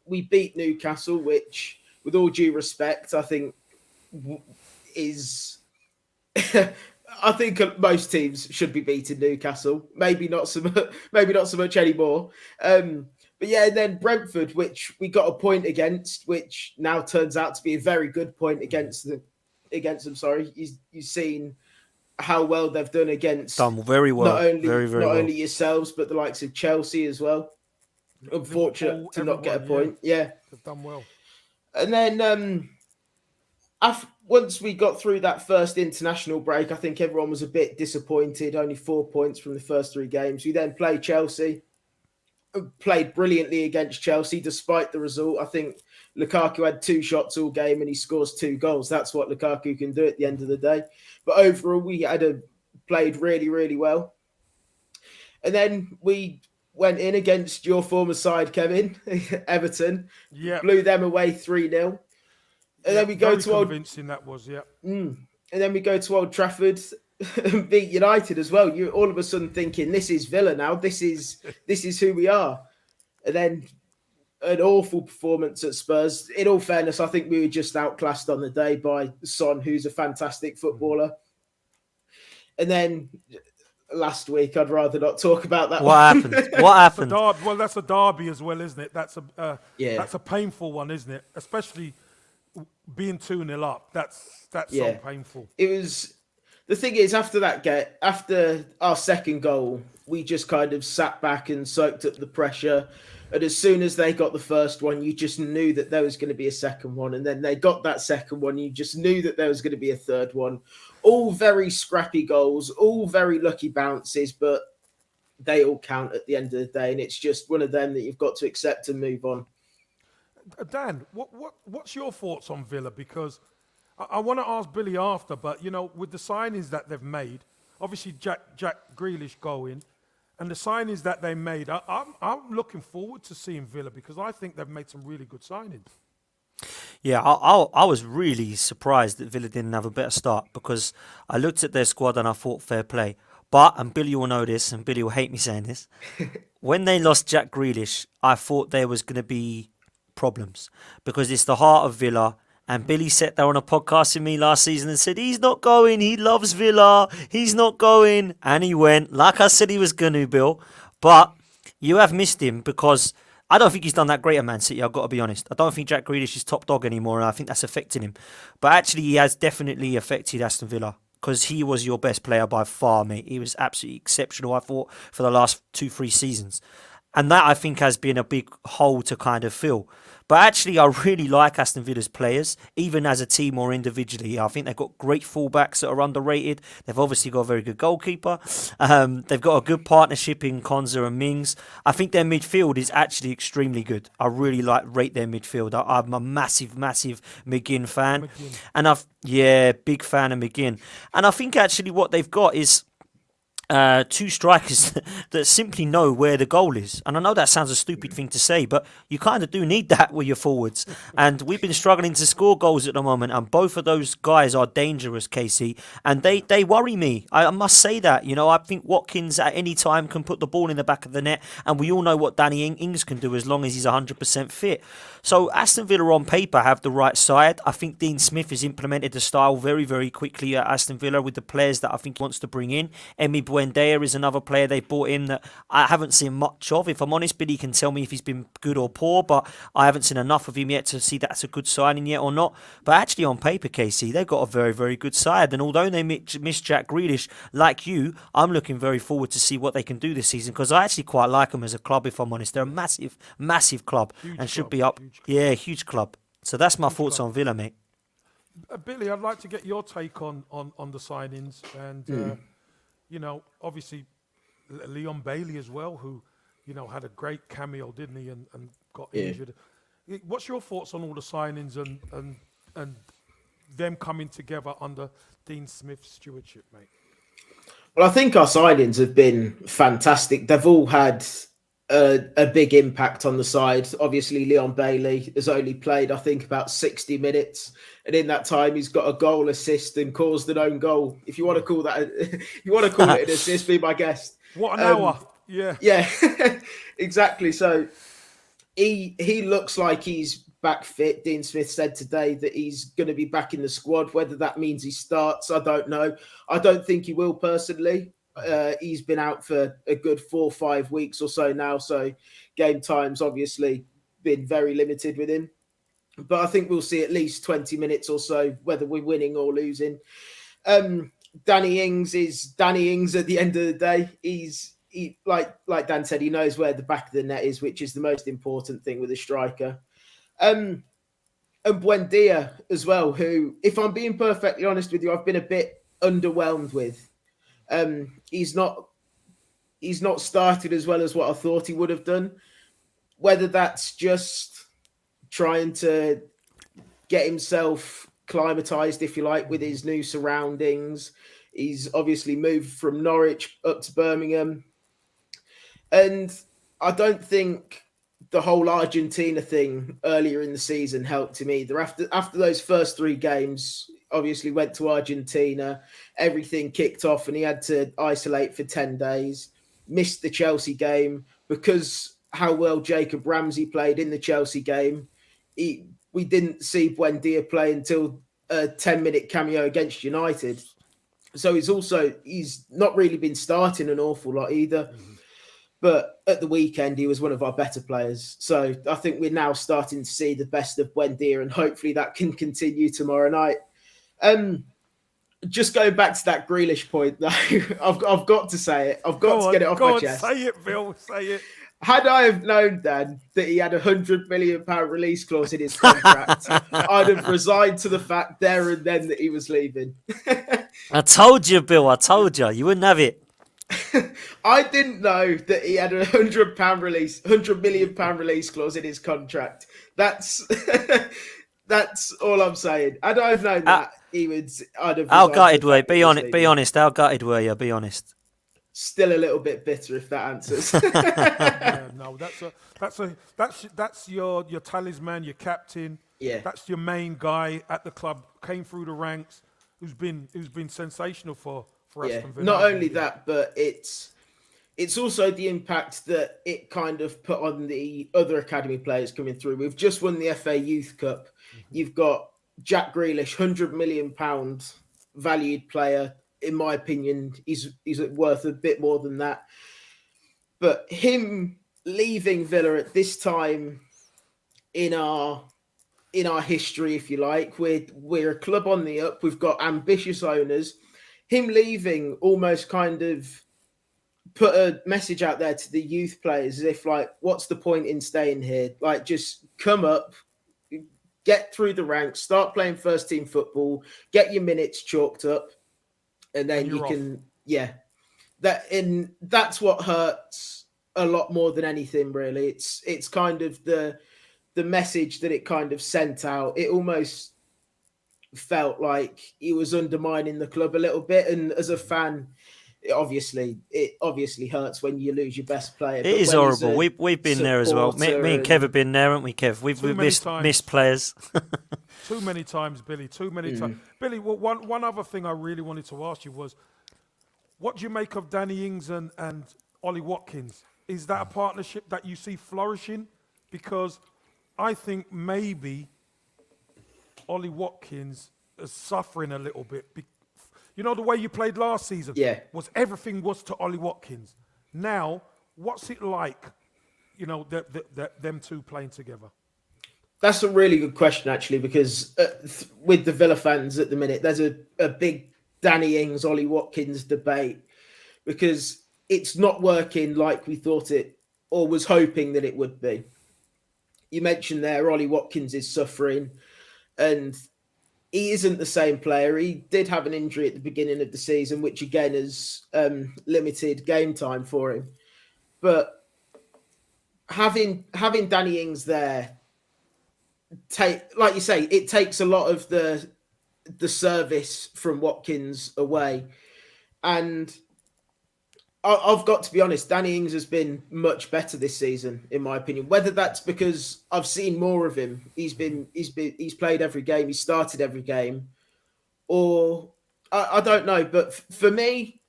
we beat Newcastle, which, with all due respect, I think is... I think most teams should be beating Newcastle. Maybe not so much anymore. But yeah, and then Brentford, which we got a point against, which now turns out to be a very good point against them. Sorry, you've seen how well they've done against. Done very well. Not only yourselves, but the likes of Chelsea as well. Unfortunate Liverpool, to not get a everyone, point. Yeah, they've done well. and then once we got through that first international break, I think everyone was a bit disappointed. Only 4 points from the first 3 games. We then played Chelsea. Played brilliantly against Chelsea despite the result. I think Lukaku had 2 shots all game and he scores 2 goals. That's what Lukaku can do at the end of the day. But overall, we played really, really well. And then we went in against your former side, Kevin, Everton. Yeah. Blew them away 3-0. And then we go to convincing that was, yeah. And then we go to Old Trafford and beat United as well. You're all of a sudden thinking, this is Villa now. This is who we are. And then an awful performance at Spurs. In all fairness, I think we were just outclassed on the day by Son, who's a fantastic footballer. And then last week, I'd rather not talk about that. What happened? What happened? Well, that's a derby as well, isn't it? That's a painful one, isn't it? Especially being 2-0 up. That's so painful. It was. The thing is, after our second goal, we just kind of sat back and soaked up the pressure. And as soon as they got the first one, you just knew that there was going to be a second one. And then they got that second one. You just knew that there was going to be a third one. All very scrappy goals, all very lucky bounces, but they all count at the end of the day. And it's just one of them that you've got to accept and move on. Dan, what's your thoughts on Villa? Because I want to ask Billy after, but, with the signings that they've made, obviously Jack Grealish going, and the signings that they made, I'm looking forward to seeing Villa because I think they've made some really good signings. Yeah, I was really surprised that Villa didn't have a better start because I looked at their squad and I thought fair play. But, and Billy will know this, and Billy will hate me saying this, when they lost Jack Grealish, I thought there was going to be problems because it's the heart of Villa. And Billy sat there on a podcast with me last season and said, he's not going, he loves Villa, he's not going. And he went, like I said he was going to, Bill. But you have missed him because I don't think he's done that great at Man City, I've got to be honest. I don't think Jack Grealish is top dog anymore, and I think that's affecting him. But actually, he has definitely affected Aston Villa because he was your best player by far, mate. He was absolutely exceptional, I thought, for the last 2-3 seasons. And that, I think, has been a big hole to kind of fill. But actually, I really like Aston Villa's players, even as a team or individually. I think they've got great fullbacks that are underrated. They've obviously got a very good goalkeeper. They've got a good partnership in Konza and Mings. I think their midfield is actually extremely good. I really rate their midfield. I'm a massive McGinn fan. And big fan of McGinn. And I think actually what they've got is two strikers that simply know where the goal is. And I know that sounds a stupid thing to say, but you kind of do need that with your forwards. And we've been struggling to score goals at the moment, and both of those guys are dangerous, Casey, and they worry me. I must say that. I think Watkins at any time can put the ball in the back of the net, and we all know what Danny Ings can do as long as he's 100% fit. So Aston Villa on paper have the right side. I think Dean Smith has implemented the style very, very quickly at Aston Villa with the players that I think he wants to bring in. Emi Buendia is another player they brought in that I haven't seen much of. If I'm honest, Billy can tell me if he's been good or poor, but I haven't seen enough of him yet to see that's a good signing yet or not. But actually on paper, Casey, they've got a very, very good side. And although they miss Jack Grealish, like you, I'm looking very forward to see what they can do this season, because I actually quite like them as a club, if I'm honest. They're a massive, massive club should be up. Yeah, huge club. So that's my thoughts on Villa, mate. Billy, I'd like to get your take on the signings, and obviously Leon Bailey as well, who had a great cameo, didn't he, and got injured. What's your thoughts on all the signings and them coming together under Dean Smith's stewardship, mate? Well, I think our signings have been fantastic. They've all had a big impact on the side. Obviously, Leon Bailey has only played, I think, about 60 minutes. And in that time, he's got a goal, assist, and caused an own goal. If you want to call that, if you want to call it an assist, be my guest. What an hour! Yeah, exactly. So he looks like he's back fit. Dean Smith said today that he's going to be back in the squad. Whether that means he starts, I don't know. I don't think he will personally. He's been out for a good 4 or 5 weeks or so now, so game time's obviously been very limited with him. But I think we'll see at least 20 minutes or so, whether we're winning or losing. Danny Ings is Danny Ings at the end of the day. He like Dan said, he knows where the back of the net is, which is the most important thing with a striker. And Buendia as well, who, if I'm being perfectly honest with you, I've been a bit underwhelmed with. He's not started as well as what I thought he would have done. Whether that's just trying to get himself climatized, if you like, with his new surroundings. He's obviously moved from Norwich up to Birmingham. And I don't think the whole Argentina thing earlier in the season helped him either. After those first 3 games, obviously went to Argentina, everything kicked off and he had to isolate for 10 days, missed the Chelsea game because how well Jacob Ramsey played in the Chelsea game. We didn't see Buendia play until a 10-minute cameo against United. So he's not really been starting an awful lot either. Mm-hmm. But at the weekend, he was one of our better players. So I think we're now starting to see the best of Buendia, and hopefully that can continue tomorrow night. Just going back to that Grealish point, though, I've got to say it. I've got to get it off my chest. Say it, Bill. Say it. Had I have known, Dan, that he had a £100 million release clause in his contract, I'd have resigned to the fact there and then that he was leaving. I told you, Bill. I told you. You wouldn't have it. I didn't know that he had a £100 million release clause in his contract. That's all I'm saying. Had I have known that, I'd have. How gutted were you? Be honest. How gutted were you? Be honest. Still a little bit bitter if that answers. Yeah, no, that's your talisman, your captain. Yeah, that's your main guy at the club. Came through the ranks, who's been sensational for Aston Villa. Not only that, but it's also the impact that it kind of put on the other academy players coming through. We've just won the FA Youth Cup. Mm-hmm. You've got Jack Grealish, £100 million valued player. In my opinion, he's worth a bit more than that. But him leaving Villa at this time in our history, if you like, we're a club on the up. We've got ambitious owners. Him leaving almost kind of put a message out there to the youth players as if, like, what's the point in staying here? Like, just come up, get through the ranks, start playing first team football, get your minutes chalked up, and then you can, that's what hurts a lot more than anything, really. It's kind of the message that it kind of sent out. It almost felt like he was undermining the club a little bit, and as a fan, it obviously hurts when you lose your best player. It is horrible. We've been there as well. Me and Kev have been there, haven't we, Kev? We've missed players. Too many times, Billy. Too many times. Billy, one other thing I really wanted to ask you was, what do you make of Danny Ings and Ollie Watkins? Is that a partnership that you see flourishing? Because I think maybe Ollie Watkins is suffering a little bit. You know, the way you played last season? Yeah. Everything was to Ollie Watkins. Now, what's it like, you know, them two playing together? That's a really good question, actually, because with the Villa fans at the minute, there's a big Danny Ings, Ollie Watkins debate, because it's not working like we thought it, or was hoping that it would be. You mentioned there, Ollie Watkins is suffering, and he isn't the same player. He did have an injury at the beginning of the season, which again has limited game time for him. But having Danny Ings there, like you say, it takes a lot of the service from Watkins away. And I've got to be honest, Danny Ings has been much better this season, in my opinion. Whether that's because I've seen more of him, he's played every game, he's started every game, or I don't know. But for me,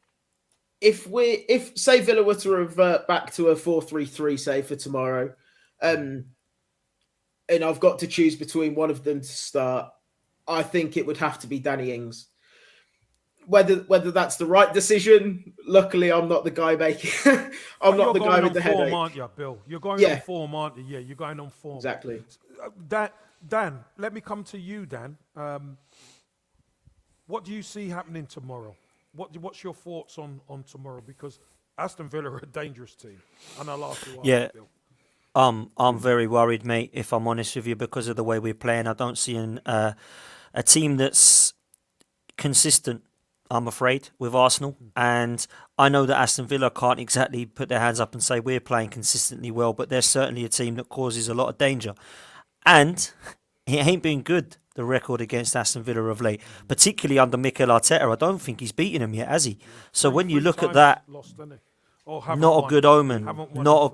if say Villa were to revert back to a 4-3-3, say for tomorrow, and I've got to choose between one of them to start, I think it would have to be Danny Ings. Whether that's the right decision, luckily I'm not the guy making. I'm not the guy with the headache. You're going on form, aren't you, Bill? You're going on form, aren't you? Yeah, you're going on form. Exactly. Dan, let me come to you, Dan. What do you see happening tomorrow? What's your thoughts on tomorrow? Because Aston Villa are a dangerous team, and I'll ask you why, Bill. I'm very worried, mate, if I'm honest with you, because of the way we're playing. I don't see a team that's consistent, I'm afraid, with Arsenal. And I know that Aston Villa can't exactly put their hands up and say we're playing consistently well, but they're certainly a team that causes a lot of danger. And it ain't been good, the record against Aston Villa of late, particularly under Mikel Arteta. I don't think he's beaten them yet, has he? So when you look at that, not a good omen. Not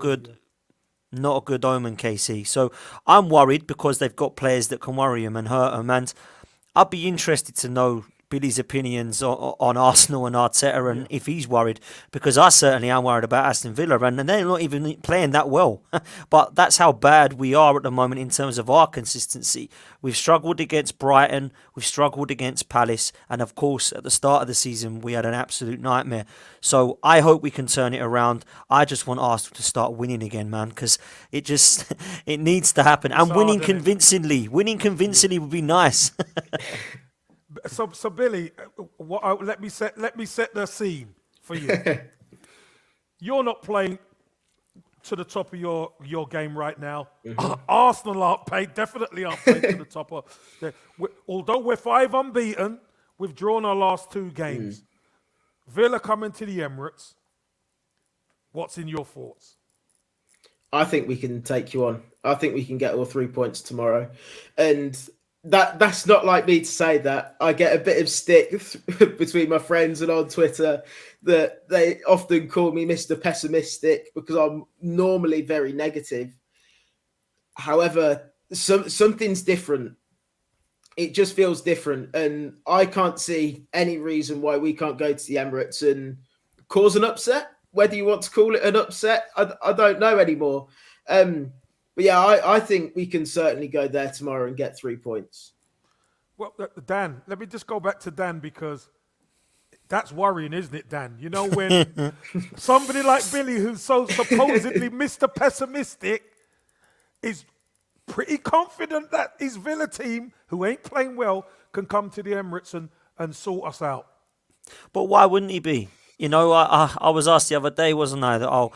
a good omen, KC. So I'm worried because they've got players that can worry him and hurt him. And I'd be interested to know Billy's opinions on Arsenal and Arteta, and if he's worried, because I certainly am worried about Aston Villa, and they're not even playing that well. But that's how bad we are at the moment in terms of our consistency. We've struggled against Brighton, we've struggled against Palace, and of course at the start of the season we had an absolute nightmare. So I hope we can turn it around. I just want Arsenal to start winning again, man, because it needs to happen. And winning convincingly would be nice. So Billy, let me set the scene for you. You're not playing to the top of your game right now. Arsenal definitely aren't playing to the top of. Although we're 5 unbeaten, we've drawn our last 2 games. Villa coming to the Emirates. What's in your thoughts? I think we can take you on. I think we can get all 3 points tomorrow, and that's not like me to say that. I get a bit of stick between my friends and on Twitter that they often call me Mr. Pessimistic because I'm normally very negative. However, something's different. It just feels different, and I can't see any reason why we can't go to the Emirates and cause an upset. Whether you want to call it an upset, I don't know anymore. But yeah, I think we can certainly go there tomorrow and get 3 points. Well, Dan, let me just go back to Dan because that's worrying, isn't it, Dan? You know, when somebody like Billy, who's so supposedly Mr. Pessimistic, is pretty confident that his Villa team, who ain't playing well, can come to the Emirates and sort us out. But why wouldn't he be? You know, I was asked the other day, wasn't I, that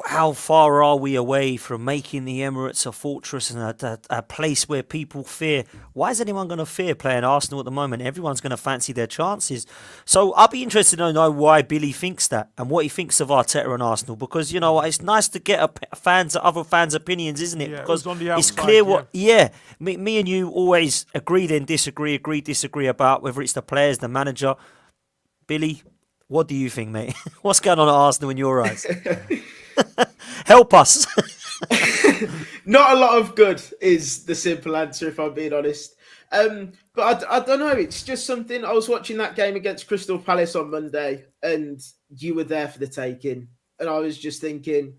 how far are we away from making the Emirates a fortress and a place where people fear? Why is anyone going to fear playing Arsenal at the moment? Everyone's going to fancy their chances. So I'll be interested to know why Billy thinks that and what he thinks of Arteta and Arsenal, because, you know, it's nice to get other fans' opinions, isn't it? Yeah, because it was on the it's outside, clear what... Yeah, me and you always agree disagree about whether it's the players, the manager. Billy, what do you think, mate? What's going on at Arsenal in your eyes? Help us. Not a lot of good is the simple answer, if I'm being honest. But I don't know. It's just something. I was watching that game against Crystal Palace on Monday, and you were there for the taking. And I was just thinking,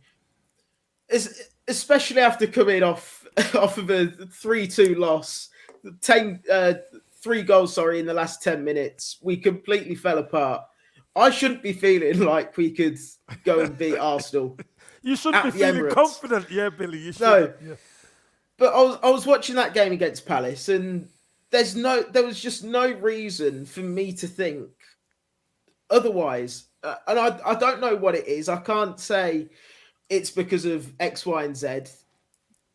especially after coming off of a 3-2 loss, 3 goals, in the last 10 minutes, we completely fell apart. I shouldn't be feeling like we could go and beat Arsenal. You shouldn't be feeling Emirates. confident, Billy. You should. No. Yeah. But I was watching that game against Palace, and there was just no reason for me to think otherwise. And I don't know what it is. I can't say it's because of X, Y, and Z.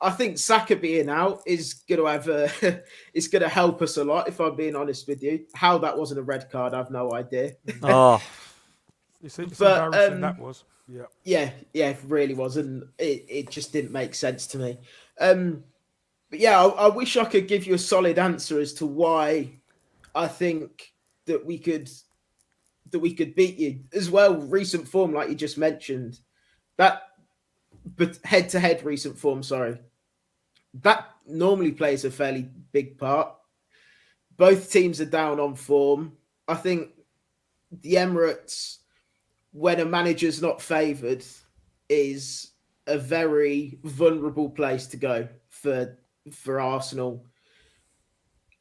I think Saka being out is going to help us a lot. If I'm being honest with you, how that wasn't a red card, I've no idea. Oh, it's embarrassing that was. Yeah. Yeah, it really was, and it just didn't make sense to me. But yeah, I wish I could give you a solid answer as to why I think that we could beat you as well. Recent form, like you just mentioned, but head-to-head recent form. Sorry, that normally plays a fairly big part. Both teams are down on form. I think the Emirates, when a manager's not favoured, is a very vulnerable place to go for Arsenal.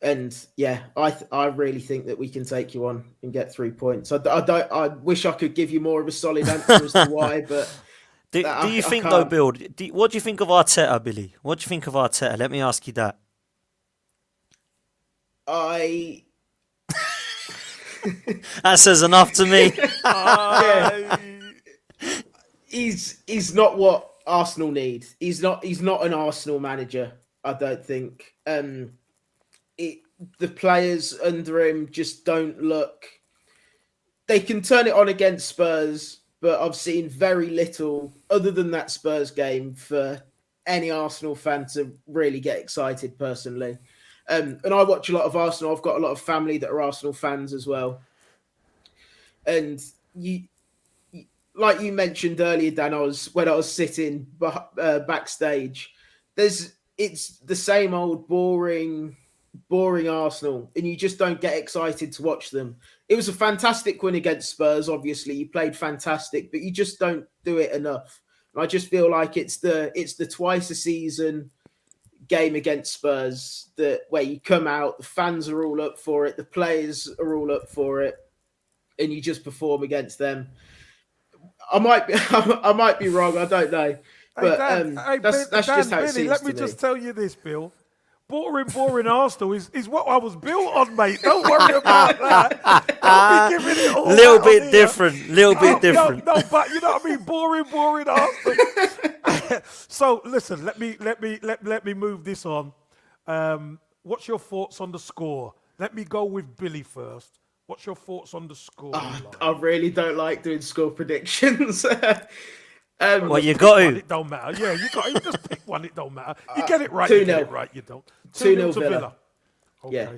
And yeah, I really think that we can take you on and get 3 points. I wish I could give you more of a solid answer as to why, but do you think though, Bill? What do you think of Arteta, Billy? What do you think of Arteta? Let me ask you that. That says enough to me. He's not what Arsenal need. He's not an Arsenal manager, I don't think. The players under him just don't look... They can turn it on against Spurs, but I've seen very little other than that Spurs game for any Arsenal fan to really get excited personally. And I watch a lot of Arsenal. I've got a lot of family that are Arsenal fans as well. And like you mentioned earlier, Dan, when I was sitting backstage, it's the same old boring Arsenal, and you just don't get excited to watch them. It was a fantastic win against Spurs. Obviously, you played fantastic, but you just don't do it enough. And I just feel like it's the twice a season game against Spurs where you come out, the fans are all up for it, the players are all up for it, and you just perform against them. I might be wrong. I don't know, but that's just how it seems let me just tell you this, Bill. Boring Arsenal is what I was built on, mate. Don't worry about that. Don't be giving it all. Little bit different. No, but you know what I mean. Boring Arsenal. So listen, let me move this on. What's your thoughts on the score? Let me go with Billy first. What's your thoughts on the score? I really don't like doing score predictions. Well, you got to. It don't matter. Yeah, you just pick one. It don't matter. You get it right. 2-0. You get it right. You don't. 2-0 to Villa. Okay. Yeah.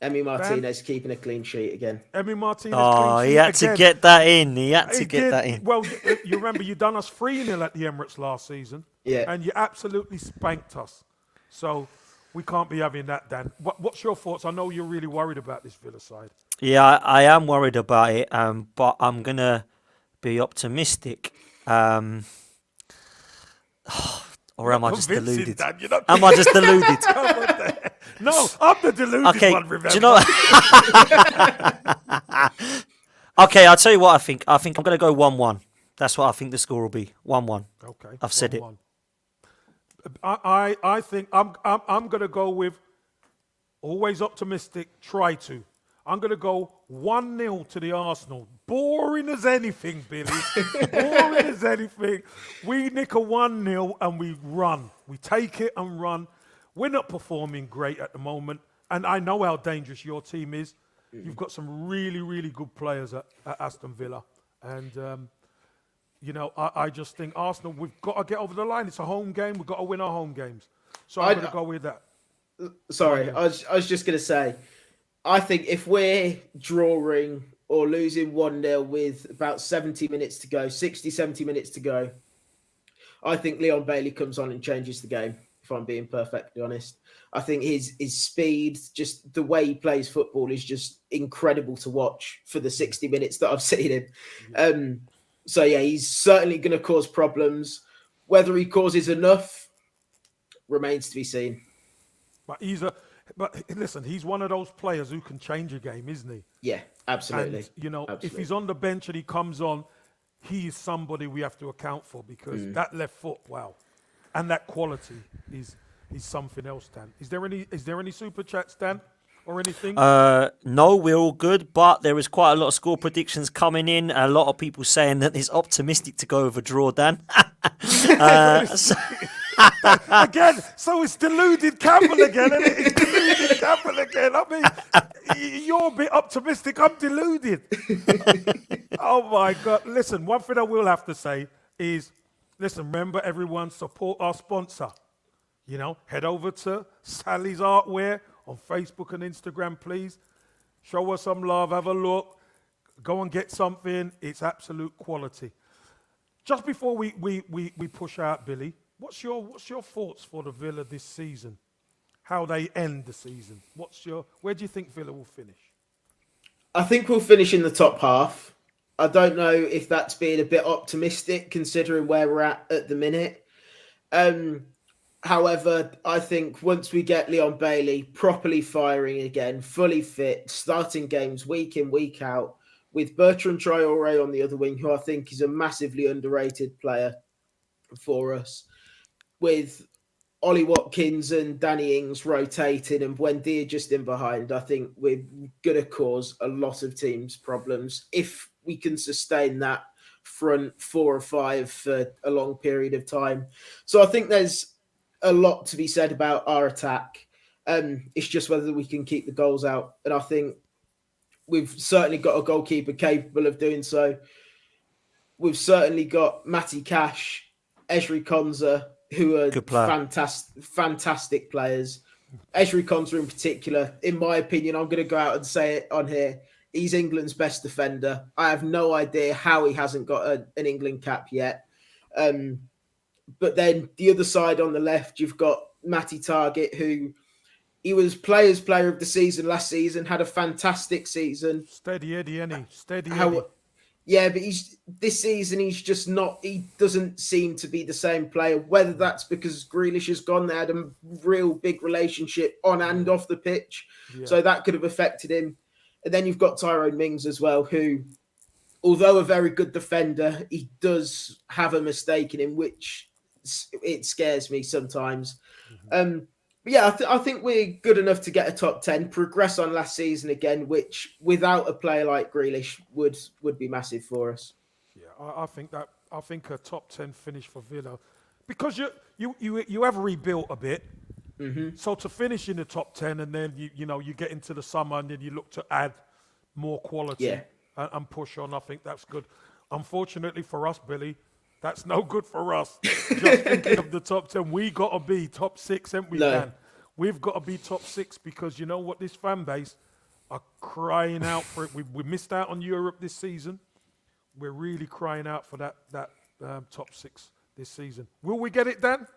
Emi Martinez keeping a clean sheet again. Emi Martinez. Oh, he had to get that in. He had to get that in. Well, you remember you done us 3-0 at the Emirates last season. Yeah. And you absolutely spanked us. So we can't be having that, Dan. What's your thoughts? I know you're really worried about this Villa side. Yeah, I am worried about it. But I'm gonna be optimistic. Or am I just deluded? Dan, am I just deluded? No, I'm the deluded one, remember? Do you know Okay, I'll tell you what I think. I think I'm going to go 1-1. That's what I think the score will be. 1-1. Okay. I've said 1-1. I think I'm going to go with always optimistic, try to. I'm going to go 1-0 to the Arsenal. boring as anything, Billy. Boring as anything. We nick a 1-0 and we run. We take it and run. We're not performing great at the moment. And I know how dangerous your team is. You've got some really, really good players at Aston Villa. And, I just think Arsenal, we've got to get over the line. It's a home game. We've got to win our home games. So I'm going to go with that. Sorry, I was just going to say, I think if we're drawing or losing 1-0 with about 70 minutes to go, 60, 70 minutes to go, I think Leon Bailey comes on and changes the game, if I'm being perfectly honest. I think his speed, just the way he plays football is just incredible to watch for the 60 minutes that I've seen him. Yeah. He's certainly going to cause problems. Whether he causes enough remains to be seen. But listen, he's one of those players who can change a game, isn't he? Yeah, absolutely. And, absolutely. If he's on the bench and he comes on, he is somebody we have to account for because that left foot, wow. And that quality is something else, Dan. Is there any super chats, Dan? Or anything? No, we're all good, but there is quite a lot of score predictions coming in. A lot of people saying that it's optimistic to go with a draw, Dan. Again, so it's deluded Campbell again, and it's deluded Campbell again. I mean, you're a bit optimistic. I'm deluded. Oh my God! Listen, one thing I will have to say is, remember, everyone, support our sponsor. Head over to Sally's Artwear on Facebook and Instagram, please. Show us some love. Have a look. Go and get something. It's absolute quality. Just before we push out, Billy, what's your thoughts for the Villa this season? How they end the season? Where do you think Villa will finish? I think we'll finish in the top half. I don't know if that's being a bit optimistic considering where we're at the minute. However, I think once we get Leon Bailey properly firing again, fully fit, starting games week in, week out, with Bertrand Traore on the other wing, who I think is a massively underrated player for us, with Ollie Watkins and Danny Ings rotating and Buendia just in behind, I think we're going to cause a lot of teams problems if we can sustain that front 4 or 5 for a long period of time. So I think there's a lot to be said about our attack. It's just whether we can keep the goals out. And I think we've certainly got a goalkeeper capable of doing so. We've certainly got Matty Cash, Ezri Konza, who are fantastic players. Ezri Konza in particular, in my opinion, I'm going to go out and say it on here, he's England's best defender. I have no idea how he hasn't got an England cap yet. But then the other side on the left, you've got Matty Targett, who he was Players' Player of the Season last season, had a fantastic season. Steady Eddie, any steady Eddie. Yeah, but this season he's just not. He doesn't seem to be the same player. Whether that's because Grealish has gone, they had a real big relationship on and off the pitch, so that could have affected him. And then you've got Tyrone Mings as well, who, although a very good defender, he does have a mistake in him, which it scares me sometimes. I think we're good enough to get a top 10, progress on last season again, which without a player like Grealish would be massive for us. Yeah, I think a top 10 finish for Villa, because you have rebuilt a bit. Mm-hmm. So to finish in the top 10 and then you get into the summer and then you look to add more quality and push on, I think that's good. Unfortunately for us, Billy, that's no good for us. Just thinking of the top 10, we got to be top 6, haven't we, Dan? We've got to be top 6 because you know what? This fan base are crying out for it. We missed out on Europe this season. We're really crying out for that top 6 this season. Will we get it, Dan?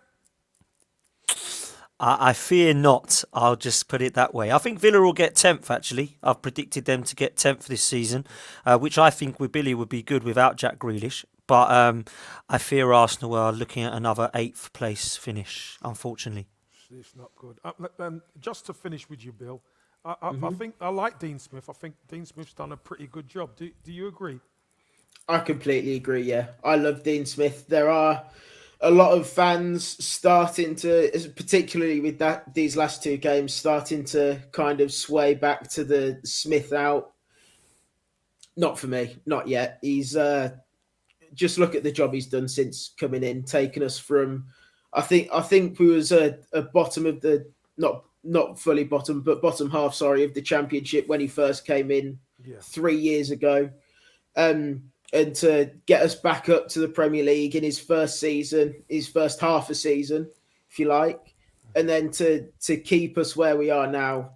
I fear not. I'll just put it that way. I think Villa will get 10th, actually. I've predicted them to get 10th this season, which I think with Billy would be good without Jack Grealish. But I fear Arsenal are looking at another 8th place finish, unfortunately. It's not good. Just to finish with you, Bill, I think I like Dean Smith. I think Dean Smith's done a pretty good job. Do you agree? I completely agree, yeah. I love Dean Smith. There are a lot of fans starting to, particularly with these last 2 games, starting to kind of sway back to the Smith out. Not for me, not yet. He's just look at the job he's done since coming in, taking us from. I think we was a bottom of the not fully bottom, but bottom half. Sorry, of the championship when he first came in 3 years ago, and to get us back up to the Premier League in his first season, his first half a season, if you like, and then to keep us where we are now.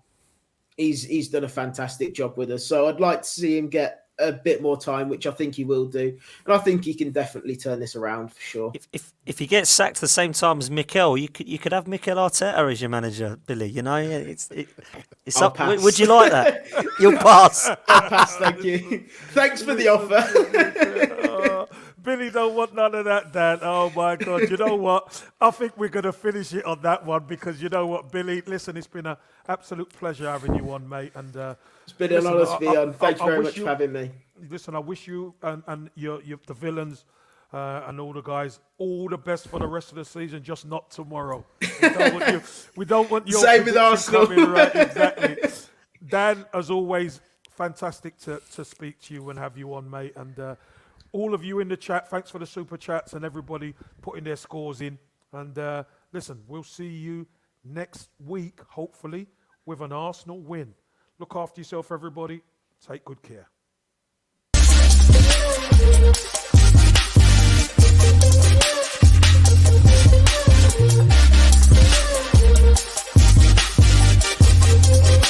He's done a fantastic job with us. So I'd like to see him get a bit more time, which I think he will do. And I think he can definitely turn this around for sure. If he gets sacked the same time as Mikel, you could have Mikel Arteta as your manager, Billy. You know, it's I'll up. pass. Would you like that? You'll pass. I'll pass, thank you. Thanks for the offer. Billy don't want none of that, Dan. Oh, my God. You know what? I think we're going to finish it on that one because you know what, Billy? Listen, it's been an absolute pleasure having you on, mate. And it's been an honour to be on. Thank you very much for having me. Listen, I wish you and your the villains and all the guys all the best for the rest of the season, just not tomorrow. We don't want your Same with Arsenal. coming right. Exactly. Dan, as always, fantastic to speak to you and have you on, mate. And all of you in the chat, thanks for the super chats and everybody putting their scores in. And listen, we'll see you next week, hopefully, with an Arsenal win. Look after yourself, everybody. Take good care.